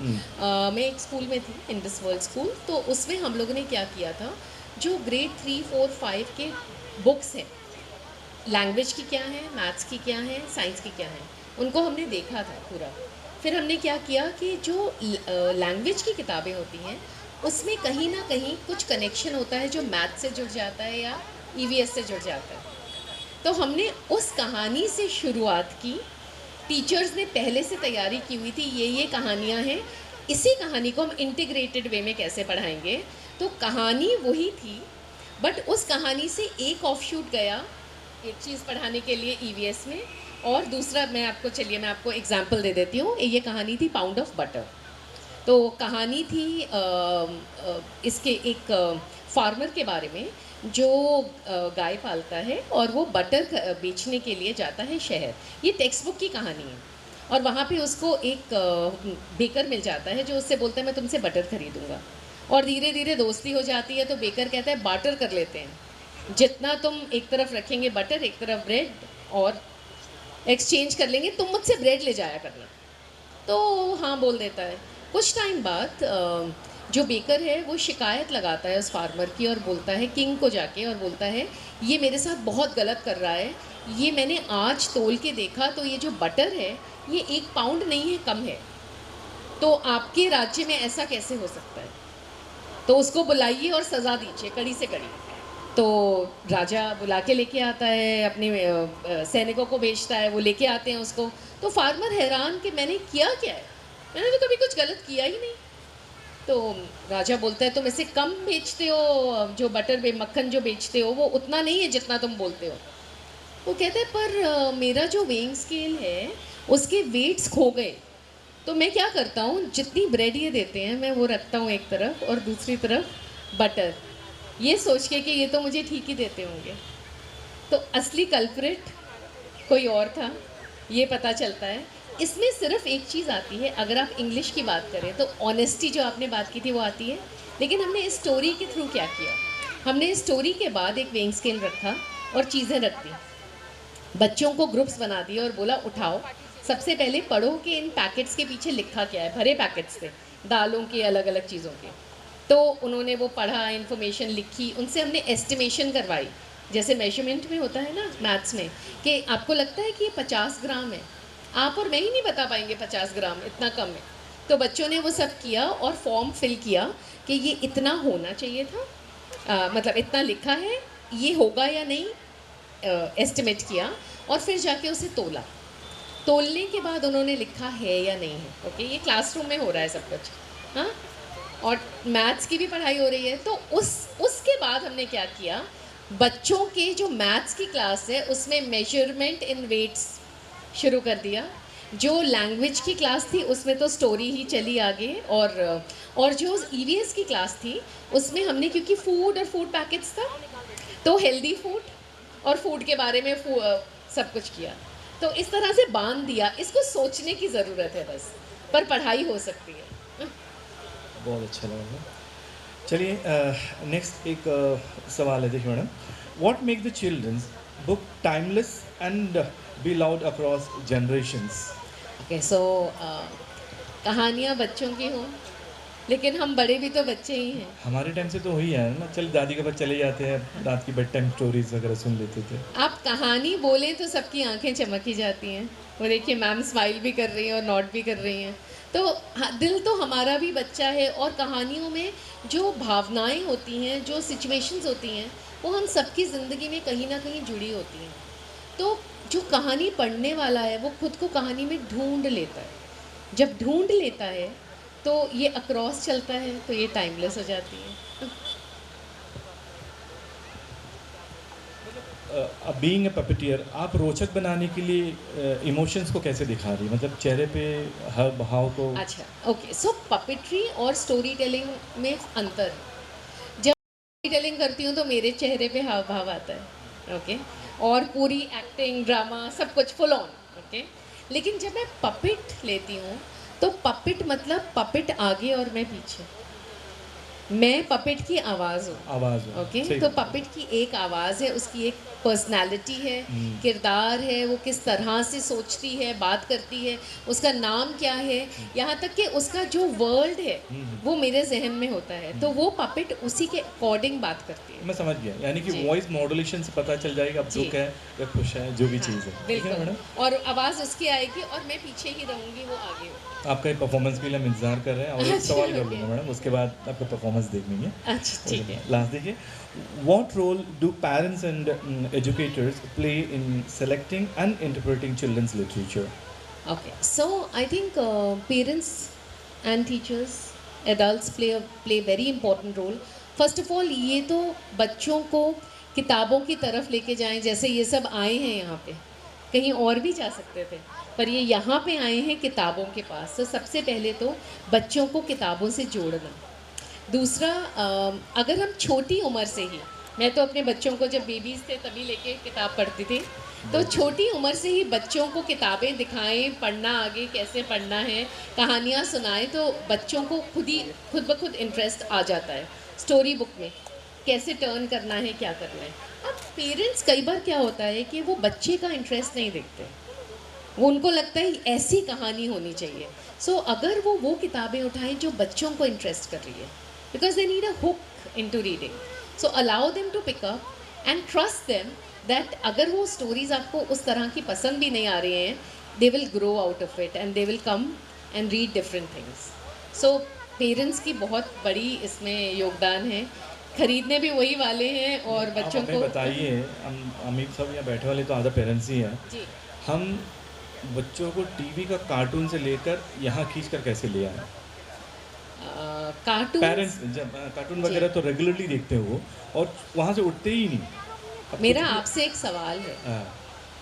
मैं एक स्कूल में थी, इंडस वर्ल्ड स्कूल, तो उसमें हम लोगों ने क्या किया था, जो ग्रेड 3, 4, 5 के बुक्स हैं, लैंग्वेज की क्या है, मैथ्स की क्या है, साइंस की क्या है, उनको हमने देखा था पूरा. फिर हमने क्या किया कि जो लैंग्वेज की किताबें होती हैं उसमें कहीं ना कहीं कुछ कनेक्शन होता है जो मैथ से जुड़ जाता है या EVS से जुड़ जाता है. तो हमने उस कहानी से शुरुआत की. टीचर्स ने पहले से तैयारी की हुई थी, ये कहानियाँ हैं, इसी कहानी को हम इंटीग्रेटेड वे में कैसे पढ़ाएंगे. तो कहानी वही थी, बट उस कहानी से एक ऑफशूट गया एक चीज़ पढ़ाने के लिए EVS में, और दूसरा मैं आपको एग्जांपल दे देती हूँ. ये कहानी थी पाउंड ऑफ बटर. तो कहानी थी इसके एक फार्मर के बारे में जो गाय पालता है और वो बटर बेचने के लिए जाता है शहर. ये टेक्स्ट बुक की कहानी है. और वहाँ पे उसको एक बेकर मिल जाता है जो उससे बोलता है मैं तुमसे बटर खरीदूँगा. और धीरे धीरे दोस्ती हो जाती है, तो बेकर कहता है बार्टर कर लेते हैं, जितना तुम एक तरफ रखेंगे बटर, एक तरफ ब्रेड, और एक्सचेंज कर लेंगे, तुम मुझसे ब्रेड ले जाया करना. तो हाँ बोल देता है. कुछ टाइम बाद जो बेकर है वो शिकायत लगाता है उस फार्मर की और बोलता है किंग को जाके, और बोलता है ये मेरे साथ बहुत गलत कर रहा है, ये मैंने आज तोल के देखा तो ये जो बटर है ये 1 पाउंड नहीं है, कम है, तो आपके राज्य में ऐसा कैसे हो सकता है, तो उसको बुलाइए और सज़ा दीजिए कड़ी से कड़ी. तो राजा बुला के लेके आता है, अपने सैनिकों को भेजता है, वो लेके आते हैं उसको. तो फार्मर हैरान कि मैंने किया क्या है, मैंने तो कभी कुछ गलत किया ही नहीं. तो राजा बोलता है तुम इसे कम बेचते हो, जो मक्खन जो बेचते हो वो उतना नहीं है जितना तुम बोलते हो. वो कहते हैं पर मेरा जो वेइंग स्केल है उसके वेट्स खो गए, तो मैं क्या करता हूँ, जितनी ब्रेड ये देते हैं मैं वो रखता हूँ एक तरफ और दूसरी तरफ बटर, ये सोच के कि ये तो मुझे ठीक ही देते होंगे. तो असली कल्प्रिट कोई और था, ये पता चलता है. इसमें सिर्फ एक चीज़ आती है, अगर आप इंग्लिश की बात करें तो ऑनेस्टी जो आपने बात की थी वो आती है. लेकिन हमने इस स्टोरी के थ्रू क्या किया, हमने इस स्टोरी के बाद एक वेइंग स्केल रखा और चीज़ें रख दी, बच्चों को ग्रुप्स बना दिए और बोला उठाओ, सबसे पहले पढ़ो कि इन पैकेट्स के पीछे लिखा क्या है. भरे पैकेट्स थे दालों के, अलग अलग चीज़ों के. तो उन्होंने वो पढ़ा, इन्फॉर्मेशन लिखी, उनसे हमने एस्टिमेशन करवाई, जैसे मेजरमेंट में होता है ना मैथ्स में, कि आपको लगता है कि ये 50 ग्राम है, आप और मैं ही नहीं बता पाएंगे 50 ग्राम इतना कम है। तो बच्चों ने वो सब किया और फॉर्म फिल किया कि ये इतना होना चाहिए था, मतलब इतना लिखा है, ये होगा या नहीं, एस्टिमेट किया और फिर जाके उसे तोला। तोलने के बाद उन्होंने लिखा है या नहीं है। ओके, ये क्लासरूम में हो रहा है सब कुछ, हाँ, और मैथ्स की भी पढ़ाई हो रही है। तो उसके बाद हमने क्या किया, बच्चों के जो मैथ्स की क्लास है उसमें मेजरमेंट इन वेट्स शुरू कर दिया। जो लैंग्वेज की क्लास थी उसमें तो स्टोरी ही चली आगे, और जो ईवीएस की क्लास थी उसमें हमने, क्योंकि फूड और फूड पैकेट्स था, तो हेल्दी फूड और फूड के बारे में सब कुछ किया। तो इस तरह से बांध दिया। इसको सोचने की ज़रूरत है बस, पर पढ़ाई हो सकती है। बहुत अच्छा लगा। चलिए नेक्स्ट एक सवाल है, देखिए madam, what make the children's book timeless and beloved across generations? Okay, so कहानियाँ बच्चों की हों, लेकिन हम बड़े भी तो बच्चे ही हैं। हमारे टाइम से तो वही है ना, चल दादी के पास चले जाते हैं, रात की बेड टाइम स्टोरीज वगैरह सुन लेते थे। आप कहानी बोलें तो सबकी आंखें चमक ही जाती हैं। वो देखिए मैम स्माइल भी कर रही हैं और नॉट भी कर रही हैं। तो दिल तो हमारा भी बच्चा है, और कहानियों में जो भावनाएं होती हैं, जो सिचुएशंस होती हैं, वो हम सबकी ज़िंदगी में कहीं ना कहीं जुड़ी होती हैं। तो जो कहानी पढ़ने वाला है वो खुद को कहानी में ढूंढ लेता है। जब ढूंढ लेता है तो ये अक्रॉस चलता है, तो ये टाइमलेस हो जाती है। अब बीइंग अ पपेटियर, आप रोचक बनाने के लिए इमोशंस को कैसे दिखा रही, मतलब चेहरे पे हर भाव को? अच्छा, ओके, सो पपेट्री और स्टोरी टेलिंग में अंतर है। जब स्टोरी टेलिंग करती हूँ तो मेरे चेहरे पे हाव भाव आता है, ओके, और पूरी एक्टिंग, ड्रामा, सब कुछ फुल ऑन, ओके। लेकिन जब मैं पपेट लेती हूँ तो पपेट मतलब पपेट आगे और मैं पीछे, मैं पपेट की आवाज़ हूँ। आवाज़ हो, ओके, सही तो बात। पपेट की एक आवाज़ है, उसकी एक पर्सनालिटी है, हम्म। किरदार है, वो किस तरह से सोचती है, बात करती है, उसका नाम क्या है, यहाँ तक कि उसका जो वर्ल्ड है वो मेरे जहन में होता है। तो वो पपेट उसी के अकॉर्डिंग बात करती है। मैं समझ गया, यानी कि जी। वॉइस मॉड्यूलेशन से पता चल जाएगा अब जी। दुख है या खुश है, जो भी हाँ, चीज़ है, ठीक है बिल्कुल, मैडम। और आवाज़ उसकी आएगी और मैं पीछे ही रहूँगी, वो आगे हो। आपका परफॉर्मेंस के लिए हम इंतजार कर रहे हैं, और एक अच्छा, सवाल कर ओके। लूँगा मैडम, उसके बाद आपका परफॉर्मेंस देख लेंगे। अच्छा, ठीक है। लास्ट देखिए, what role do parents and educators play in selecting and interpreting children's literature? Okay, so I think parents and teachers, adults play very important role. First of all, ये तो बच्चों को किताबों की तरफ लेके जाएं, जैसे ये सब आए हैं यहाँ पे, कहीं और भी जा सकते थे, पर ये यहाँ पे आए हैं किताबों के पास। तो सबसे पहले तो बच्चों को किताबों से जोड़ना। दूसरा, अगर हम छोटी उम्र से ही, मैं तो अपने बच्चों को जब बेबीज़ थे तभी लेके किताब पढ़ती थी, तो छोटी उम्र से ही बच्चों को किताबें दिखाएं, पढ़ना आगे कैसे पढ़ना है, कहानियाँ सुनाएं, तो बच्चों को खुद ब खुद इंटरेस्ट आ जाता है स्टोरी बुक में, कैसे टर्न करना है, क्या करना है। अब पेरेंट्स कई बार क्या होता है कि वो बच्चे का इंटरेस्ट नहीं देखते, वो उनको लगता है ऐसी कहानी होनी चाहिए। सो अगर वो किताबें उठाएं जो बच्चों को इंटरेस्ट कर रही है, because they need a hook into reading, so allow them to pick up and trust them that अगर वो स्टोरीज़ आपको उस तरह की पसंद भी नहीं आ रही हैं, they will grow out of it and they will come and read different things. So parents की बहुत बड़ी इसमें योगदान है, खरीदने भी वही वाले हैं और बच्चों आप को। हमें बताइए, हम अमित सब यहाँ बैठे वाले तो आधा पेरेंट्स ही हैं, जी, हम बच्चों को टीवी का कार्टून से लेकर यहाँ खींच कर कैसे ले आए? कार्टून। पेरेंट्स जब कार्टून जी। वगैरह तो रेगुलरली देखते हो और वहाँ से उठते ही नहीं। अब मेरा कुछ भी- आपसे एक सवाल है, हाँ,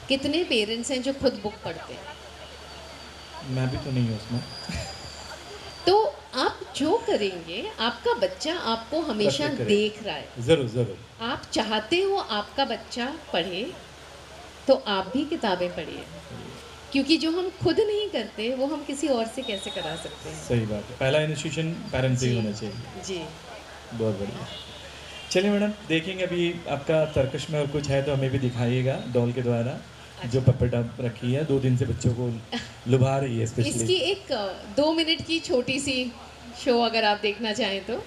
कितने पेरेंट्स हैं जो खुद बुक पढ़ते हैं? मैं भी तो नहीं हूँ उसमें। तो आप जो करेंगे, आपका बच्चा आपको हमेशा Reflect करेगा। देख रहा है। ज़रूर ज़रूर। आप चाहते हो आपका बच्चा पढ़े, तो आप भी किताबें पढ़िए, क्योंकि जो हम खुद नहीं करते वो हम किसी और से कैसे करा सकते हैं। सही बात है, पहला इनिशिएशन पेरेंट्स से ही जी। होना चाहिए। जी, बहुत बढ़िया। चलिए मैडम, देखेंगे अभी आपका तर्कश में और कुछ है तो हमें भी दिखाइएगा डॉल के द्वारा, जो पपेट आप रखी है, 2 दिन से बच्चों को लुभा रही है इसकी स्पेशली। एक 2 मिनट की छोटी सी शो अगर आप देखना चाहें तो।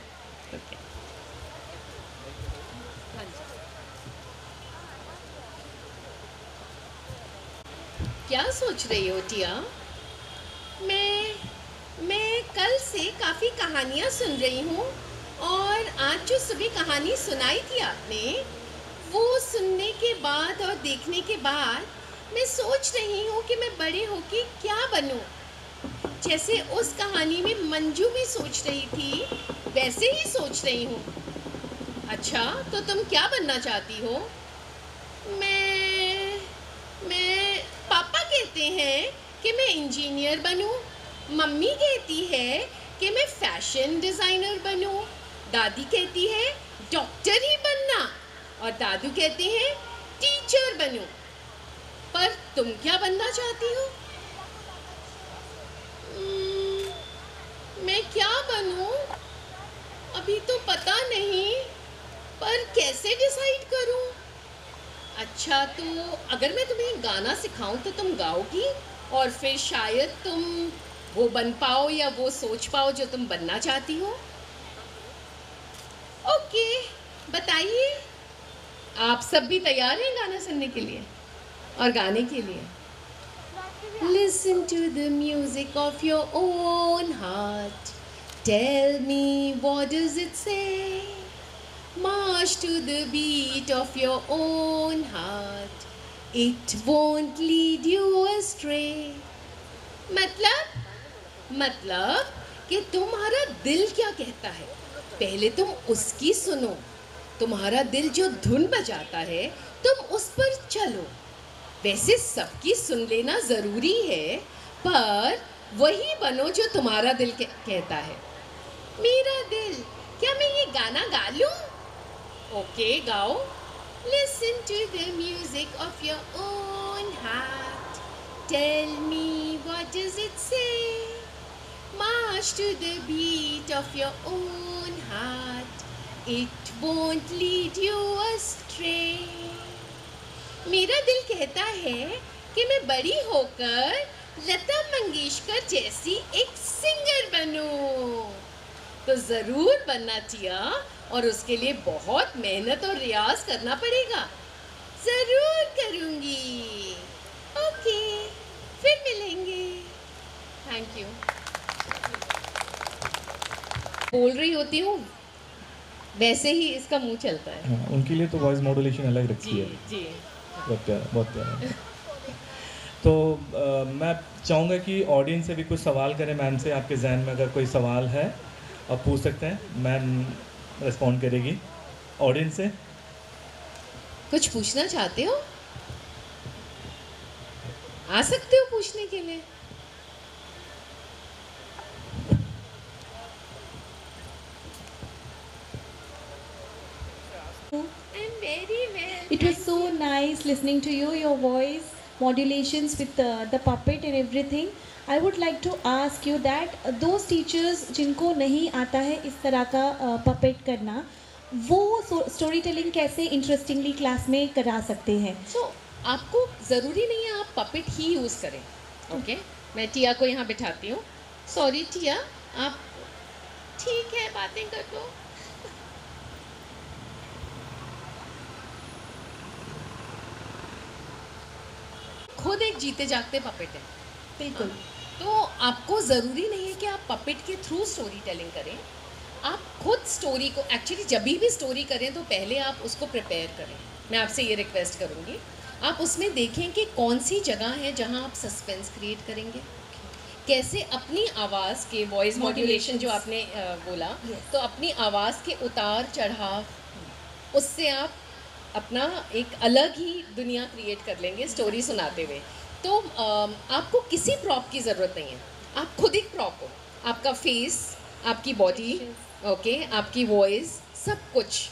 ओके हाँ जी क्या सोच रही हो टिया मैं कल से काफ़ी कहानियाँ सुन रही हूँ और आज जो सुबह कहानी सुनाई थी आपने वो सुनने के बाद और देखने के बाद मैं सोच रही हूँ कि मैं बड़े होके क्या बनूँ। जैसे उस कहानी में मंजू भी सोच रही थी वैसे ही सोच रही हूँ। अच्छा तो तुम क्या बनना चाहती हो? मैं पापा कहते हैं कि मैं इंजीनियर बनूं, मम्मी कहती है कि मैं फैशन डिज़ाइनर बनूं, दादी कहती है डॉक्टर ही बनना और दादू कहते हैं टीचर बनूं। पर तुम क्या बनना चाहती हो? मैं क्या बनूं? अभी तो पता नहीं, पर कैसे डिसाइड करूं? अच्छा तो अगर मैं तुम्हें गाना सिखाऊं तो तुम गाओगी और फिर शायद तुम वो बन पाओ या वो सोच पाओ जो तुम बनना चाहती हो। ओके बताइए आप सब भी तैयार हैं गाना सुनने के लिए और गाने के लिए? Listen to the music of your own heart. Tell me what does it say? March to the beat of your own heart. It won't lead you astray. मतलब कि तुम्हारा दिल क्या कहता है पहले तुम उसकी सुनो। तुम्हारा दिल जो धुन बजाता है तुम उस पर चलो। वैसे सबकी सुन लेना ज़रूरी है पर वही बनो जो तुम्हारा दिल कहता है। मेरा दिल, क्या मैं ये गाना गा लूँ? ओके गाओ। Listen to the music of your own heart. Tell me what does it say? March to the beat of your own heart. It won't lead you astray. मेरा दिल कहता है कि मैं बड़ी होकर लता मंगेशकर जैसी एक सिंगर बनूं। तो ज़रूर बनना टिया और उसके लिए बहुत मेहनत और रियाज करना पड़ेगा। ज़रूर करूँगी। ओके फिर मिलेंगे। Thank you. बोल रही होती हूँ वैसे ही इसका मुंह चलता है। हाँ, उनके लिए तो वॉइस मॉड्यूलेशन अलग रखती जी है। जी बहुत प्यारा बहुत प्यारा। तो मैं चाहूँगा कि ऑडियंस से भी कुछ सवाल करें मैम से। आपके जहन में अगर कोई सवाल है आप पूछ सकते हैं, मैम रिस्पॉन्ड करेगी। ऑडियंस से कुछ पूछना चाहते हो? आ सकते हो पूछने के लिए। I'm very well. It was so nice listening to you, your voice, modulations with the puppet and everything. I would like to ask you that those teachers जिनको नहीं आता है इस तरह का puppet करना, वो स्टोरी टेलिंग कैसे इंटरेस्टिंगली क्लास में करा सकते हैं? So, आपको ज़रूरी नहीं है आप पपेट ही यूज़ करें। ओके मैं टिया को यहाँ बिठाती हूँ। सॉरी टिया आप ठीक है बातें कर लो। खुद एक जीते जागते पपेट है। बिल्कुल। तो आपको ज़रूरी नहीं है कि आप पपेट के थ्रू स्टोरी टेलिंग करें। आप खुद स्टोरी को एक्चुअली जब भी स्टोरी करें तो पहले आप उसको प्रिपेयर करें। मैं आपसे ये रिक्वेस्ट करूँगी आप उसमें देखें कि कौन सी जगह है जहाँ आप सस्पेंस क्रिएट करेंगे, कैसे अपनी आवाज़ के वॉइस मॉड्यूलेशन जो आपने बोला तो अपनी आवाज़ के उतार चढ़ाव उससे आप अपना एक अलग ही दुनिया क्रिएट कर लेंगे स्टोरी सुनाते हुए। तो आपको किसी प्रॉप की ज़रूरत नहीं है, आप खुद एक प्रॉप हो। आपका फेस, आपकी बॉडी, ओके, आपकी वॉइस, सब कुछ।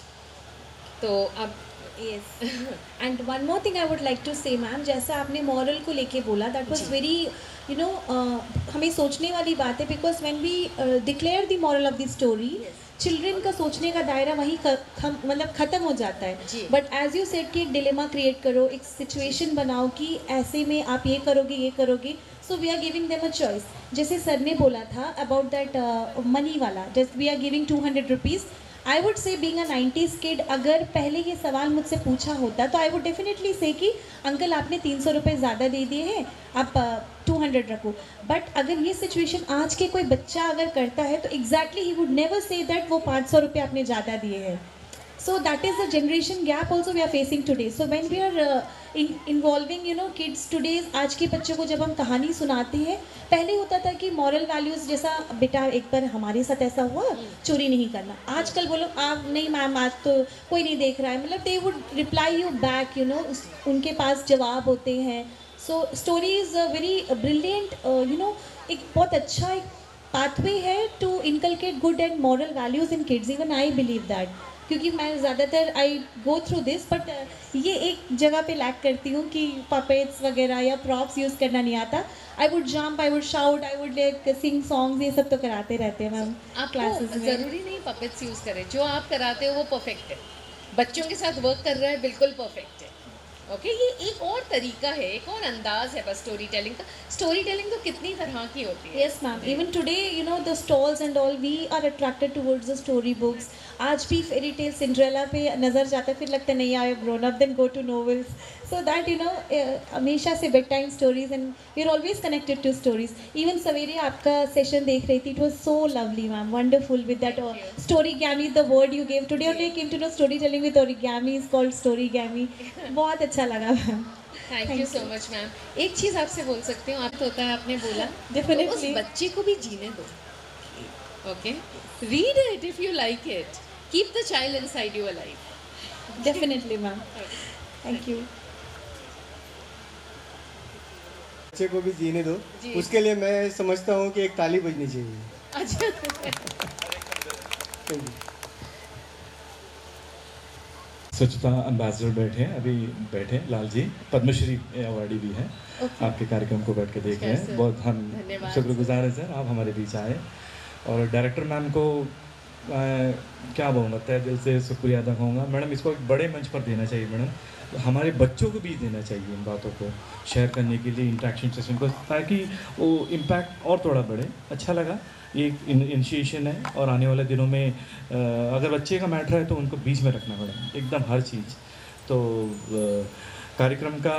तो आप Yes. And one more thing I would like to say, ma'am, जैसा आपने मॉरल को लेके बोला, that was very, you know, हमें सोचने वाली बात है, because when we declare the moral of the story, children का सोचने का दायरा वहीं मतलब ख़त्म हो जाता है। बट एज यू सेड कि एक डिलेमा क्रिएट करो, एक सिचुएशन बनाओ कि ऐसे में आप ये करोगे, so we are giving them a choice. जैसे सर ने बोला था अबाउट दैट मनी वाला, just we are giving 200 rupees, I would say being a 90s kid, अगर पहले ये सवाल मुझसे पूछा होता तो आई वुड डेफिनेटली से कि अंकल आपने 300 रुपये ज़्यादा दे दिए हैं, आप 200 रखो. बट अगर ये सिचुएशन आज के कोई बच्चा अगर करता है तो exactly he would never say that वो 500 रुपये आपने ज़्यादा दिए हैं. So that is the generation gap also we are facing today. So when we are involving kids today, आज के बच्चों को जब हम कहानी सुनाते हैं, पहले होता था कि moral values जैसा बेटा एक बार हमारे साथ ऐसा हुआ, चोरी नहीं करना. आजकल बोलो आप नहीं मैम आज तो कोई नहीं देख रहा है, मतलब they would reply you back, उनके पास जवाब होते हैं. So story is a very brilliant, एक बहुत अच्छा एक pathway है to inculcate good and moral values in kids. Even I believe that. क्योंकि मैं ज़्यादातर आई गो थ्रू दिस, बट ये एक जगह पे लैक करती हूँ कि पपेट्स वगैरह या प्रॉप्स यूज़ करना नहीं आता. I would jump, I would shout, I would like sing songs, ये सब तो कराते रहते हैं मैम क्लासेस आपको में. ज़रूरी नहीं पपेट्स यूज़ करें, जो आप कराते हो वो परफेक्ट है. बच्चों के साथ वर्क कर रहा है, बिल्कुल परफेक्ट है. ओके, ये एक और तरीका है, एक और अंदाज है बस स्टोरी टेलिंग का. स्टोरी टेलिंग तो कितनी तरह की होती है. Yes ma'am, even today the stalls and all, we are attracted towards the story books. आज भी फेरी टेल सिंड्रेला पे नज़र जाता है, फिर लगता है नहीं I have grown up, then go to novels. So that हमेशा से bed time stories and we are always connected to stories. Even सवेरे आपका सेशन देख रही थी, it was so lovely ma'am, wonderful with that story gami, the word you gave today. Only came to know story telling with origami is called story gami. बहुत अच्छा लगा ma'am. Thank you so much ma'am. एक चीज़ आपसे बोल सकती हूँ, आप होता है आपने बोला, Definitely. तो उस बच्चे को भी जीने दो. Okay, read it if you like it, keep the child inside you alive. Definitely ma'am, thank you. बच्चे को भी जीने दो, जी. उसके लिए मैं समझता हूँ कि एक ताली बजनी चाहिए. अच्छा, Thank you. स्वच्छता एम्बेसडर बैठे हैं, अभी बैठे हैं लाल जी, पद्मश्री अवार्डी भी हैं. Okay. आपके कार्यक्रम को बैठ के देख रहे Yes, हैं. sir. बहुत हम धन्यवाद. शुक्रगुजार हैं सर, आप हमारे बीच आए. और डायरेक्टर मैम को क्या बोलूँगा, तहे दिल से शुक्रिया अदा कहूँगा. मैडम इसको एक बड़े मंच पर देना चाहिए मैडम, हमारे बच्चों को भी देना चाहिए इन बातों को शेयर करने के लिए, इंटरेक्शन सेशन को, ताकि वो इम्पैक्ट और थोड़ा बढ़े. अच्छा लगा, ये एक इनिशिएशन है. और आने वाले दिनों में अगर बच्चे का मैटर है तो उनको बीच में रखना मैडम, एकदम हर चीज़. तो कार्यक्रम का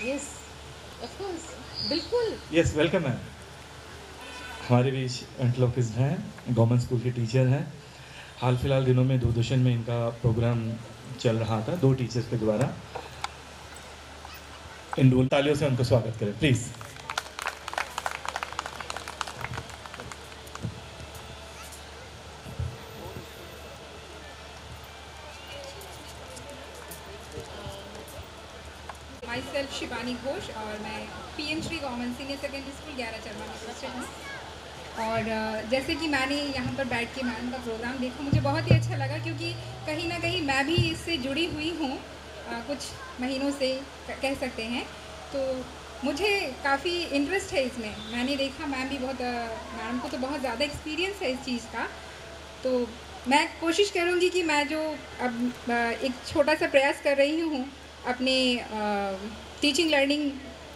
यस ऑफ कोर्स, बिल्कुल. Yes welcome ma'am. हमारे बीच एंटलोकिस्ट हैं, गवर्नमेंट स्कूल के टीचर हैं. हाल फिलहाल दिनों में दूरदर्शन में इनका प्रोग्राम चल रहा था, 2 टीचर्स के द्वारा. इन डोल तालियों से उनको स्वागत करें please. My self Shivani Ghosh, और मैं PM Shri government senior secondary school 11 चरमा में ट्रस्टेड हूँ. और जैसे कि मैंने यहाँ पर बैठ के मैम का प्रोग्राम देखा, मुझे बहुत ही अच्छा लगा, क्योंकि कहीं ना कहीं मैं भी इससे जुड़ी हुई हूँ कुछ महीनों से कह सकते हैं. तो मुझे काफ़ी इंटरेस्ट है इसमें. मैंने देखा मैम भी बहुत, मैम को तो बहुत ज़्यादा एक्सपीरियंस है इस चीज़ का. तो मैं कोशिश करूँगी कि मैं जो अब एक छोटा सा प्रयास कर रही हूँ अपने टीचिंग लर्निंग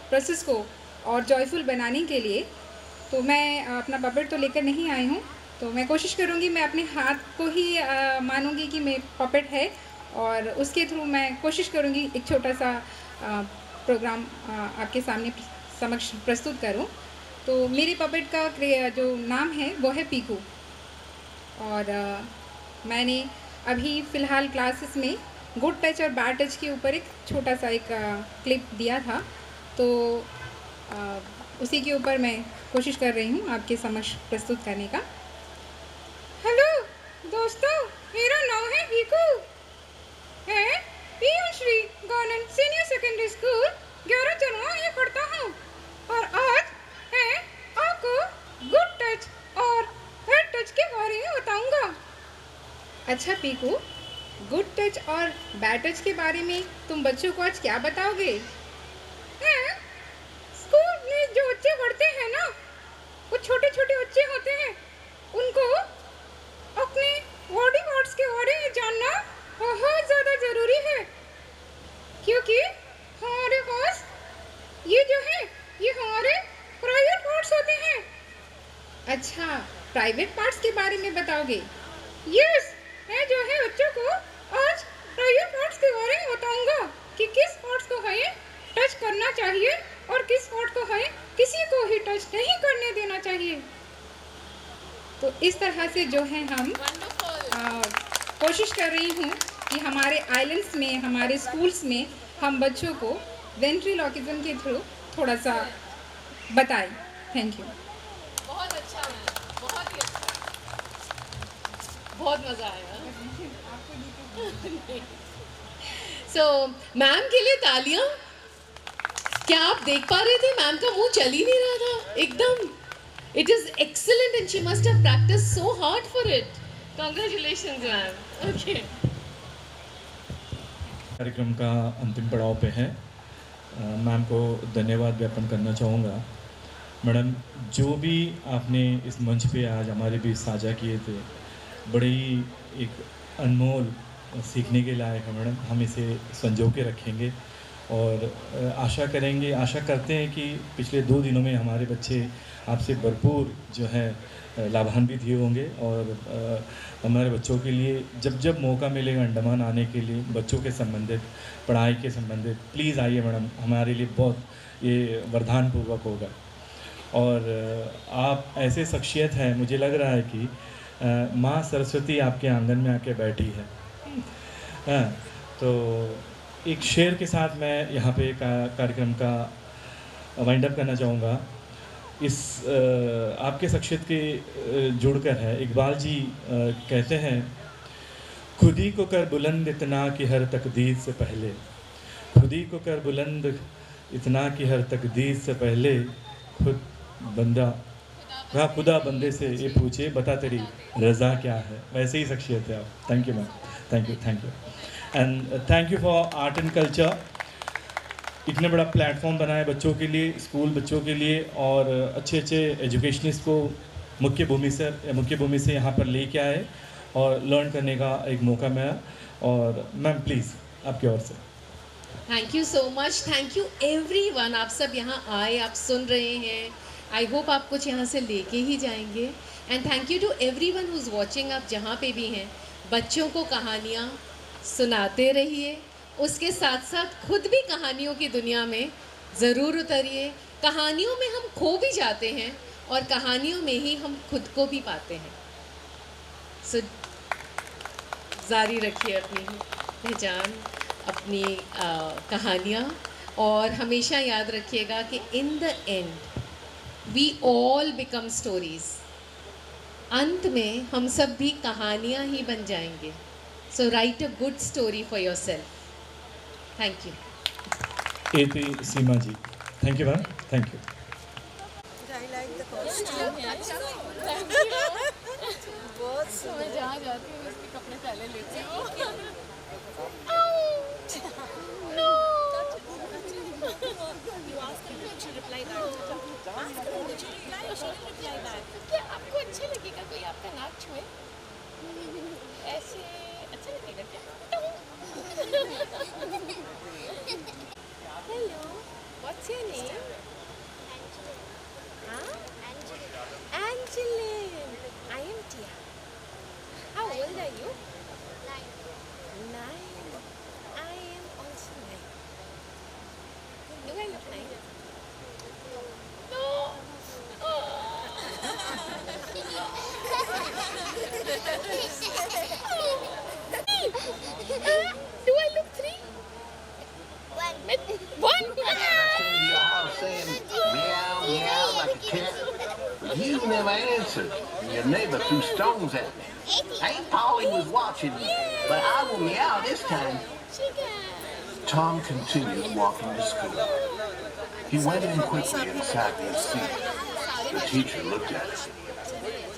प्रोसेस को और जॉयफुल बनाने के लिए, तो मैं अपना पपेट तो लेकर नहीं आई हूँ. तो मैं कोशिश करूँगी, मैं अपने हाथ को ही मानूंगी कि मैं पपेट है, और उसके थ्रू मैं कोशिश करूँगी एक छोटा सा प्रोग्राम आपके सामने समक्ष प्रस्तुत करूँ. तो मेरे पपेट का जो नाम है वो है पीकू. और मैंने अभी फ़िलहाल क्लासेस में गुड टच और बैड टच के ऊपर एक छोटा सा एक क्लिप दिया था. तो उसी के ऊपर मैं कोशिश कर रही हूँ आपके समक्ष प्रस्तुत करने का. हेलो दोस्तों, मेरा नाम है पीकू, है PM Shri government senior secondary school 11 चरमा में पढ़ता हूँ. और आज मैं आपको गुड टच और बैड टच के बारे में बताऊँगा. अच्छा पीकू, गुड टच और बैड टच के बारे में तुम बच्चों को आज क्या बताओगे? स्कूल में जो बच्चे पढ़ते हैं ना, वो छोटे छोटे बच्चे होते हैं, उनको अपने बॉडी पार्ट्स के बारे में जानना बहुत ज़्यादा ज़रूरी है, क्योंकि हमारे पास ये जो है ये प्राइवेट पार्ट्स के बारे में बताओगे? यस, मैं जो है बच्चों को आज प्राइवेट पार्ट्स के बारे में बताऊंगा कि किस पार्ट्स को है टच करना चाहिए और किस पार्ट को है किसी को ही टच नहीं करने देना चाहिए। तो इस तरह से जो है हम कोशिश कर रही हूँ कि हमारे आइलैंड्स में, हमारे स्कूल्स में हम बच्चों को वेंट्रीलॉकिज्म के थ्रू थोड़ा सा बताएं। Thank you. बहुत अच्छा है, बहुत ही अच्छा, बहुत मज़ा आया। सो मैम के लिए तालियां। क्या आप देख पा रहे थे मैम का मुंह चल ही नहीं रहा था एकदम। It is excellent and she must have practice so hard for it. Congratulations ma'am. Okay, कार्यक्रम का अंतिम पड़ाव पे है। मैम को धन्यवाद ज्ञापन करना चाहूँगा। मैडम, जो भी आपने इस मंच पे आज हमारे बीच साझा किए थे, बड़े ही एक अनमोल सीखने के लायक है मैडम। हम इसे संजो के रखेंगे और आशा करते हैं कि पिछले 2 दिनों में हमारे बच्चे आपसे भरपूर जो है लाभान्वित हुए होंगे। और हमारे बच्चों के लिए जब मौका मिलेगा अंडमान आने के लिए, बच्चों के संबंधित, पढ़ाई के संबंधित, प्लीज़ आइए मैडम, हमारे लिए बहुत ये वरदान पूर्वक होगा। और आप ऐसे शख्सियत हैं, मुझे लग रहा है कि माँ सरस्वती आपके आंगन में आके बैठी है। हाँ, तो एक शेर के साथ मैं यहाँ पे कार्यक्रम का वाइंड अप करना चाहूँगा। इस आपके शख्सियत के जुड़कर है। इकबाल जी कहते हैं, खुद ही को कर बुलंद इतना कि हर तकदीर से पहले, खुद ही को कर बुलंद इतना कि हर तकदीर से पहले खुद बंदा खुदा बंदे से ये पूछे बता तेरी रज़ा क्या है। वैसे ही शख्सियत है आप। Thank you ma'am, thank you and thank you for art and culture. इतने बड़ा प्लेटफॉर्म बनाए बच्चों के लिए, स्कूल बच्चों के लिए, और अच्छे एजुकेशनिस्ट को मुख्य भूमि से यहाँ पर लेके आए और लर्न करने का एक मौका मिला। और मैम प्लीज़ आपकी ओर से thank you so much. Thank you everyone. आप सब यहाँ आए, आप सुन रहे हैं। आई होप आप कुछ यहाँ से लेके ही जाएंगे। And thank you to everyone who is watching. आप जहाँ पे भी हैं, बच्चों को कहानियाँ सुनाते रहिए, उसके साथ साथ खुद भी कहानियों की दुनिया में ज़रूर उतरिए। कहानियों में हम खो भी जाते हैं और कहानियों में ही हम खुद को भी पाते हैं। सो जारी रखिए अपनी पहचान, अपनी कहानियाँ, और हमेशा याद रखिएगा कि in the end we all become stories. अंत में हम सब भी कहानियाँ ही बन जाएंगे। So write a good story for yourself. Thank you. AP Seema ji, thank you ma'am, thank you. मैं जहाँ जाती हूँ इसके कपड़े पहले लेती हूँ। आपको अच्छा लगेगा कोई आपका नाक छुए? ऐसे अच्छा लगेगा क्या? Hello, what's your name? Angeline. I am Tia. How old are you? 9. I am also 9. Do I look 9? No. Do I look 3? 1. Came to your house saying meow, meow like a cat, but you never answered, and your neighbor threw stones at me. Aunt Polly was watching me, but I will meow this time. Tom continued walking to school. He went in quickly and sat in his seat. The teacher looked at him.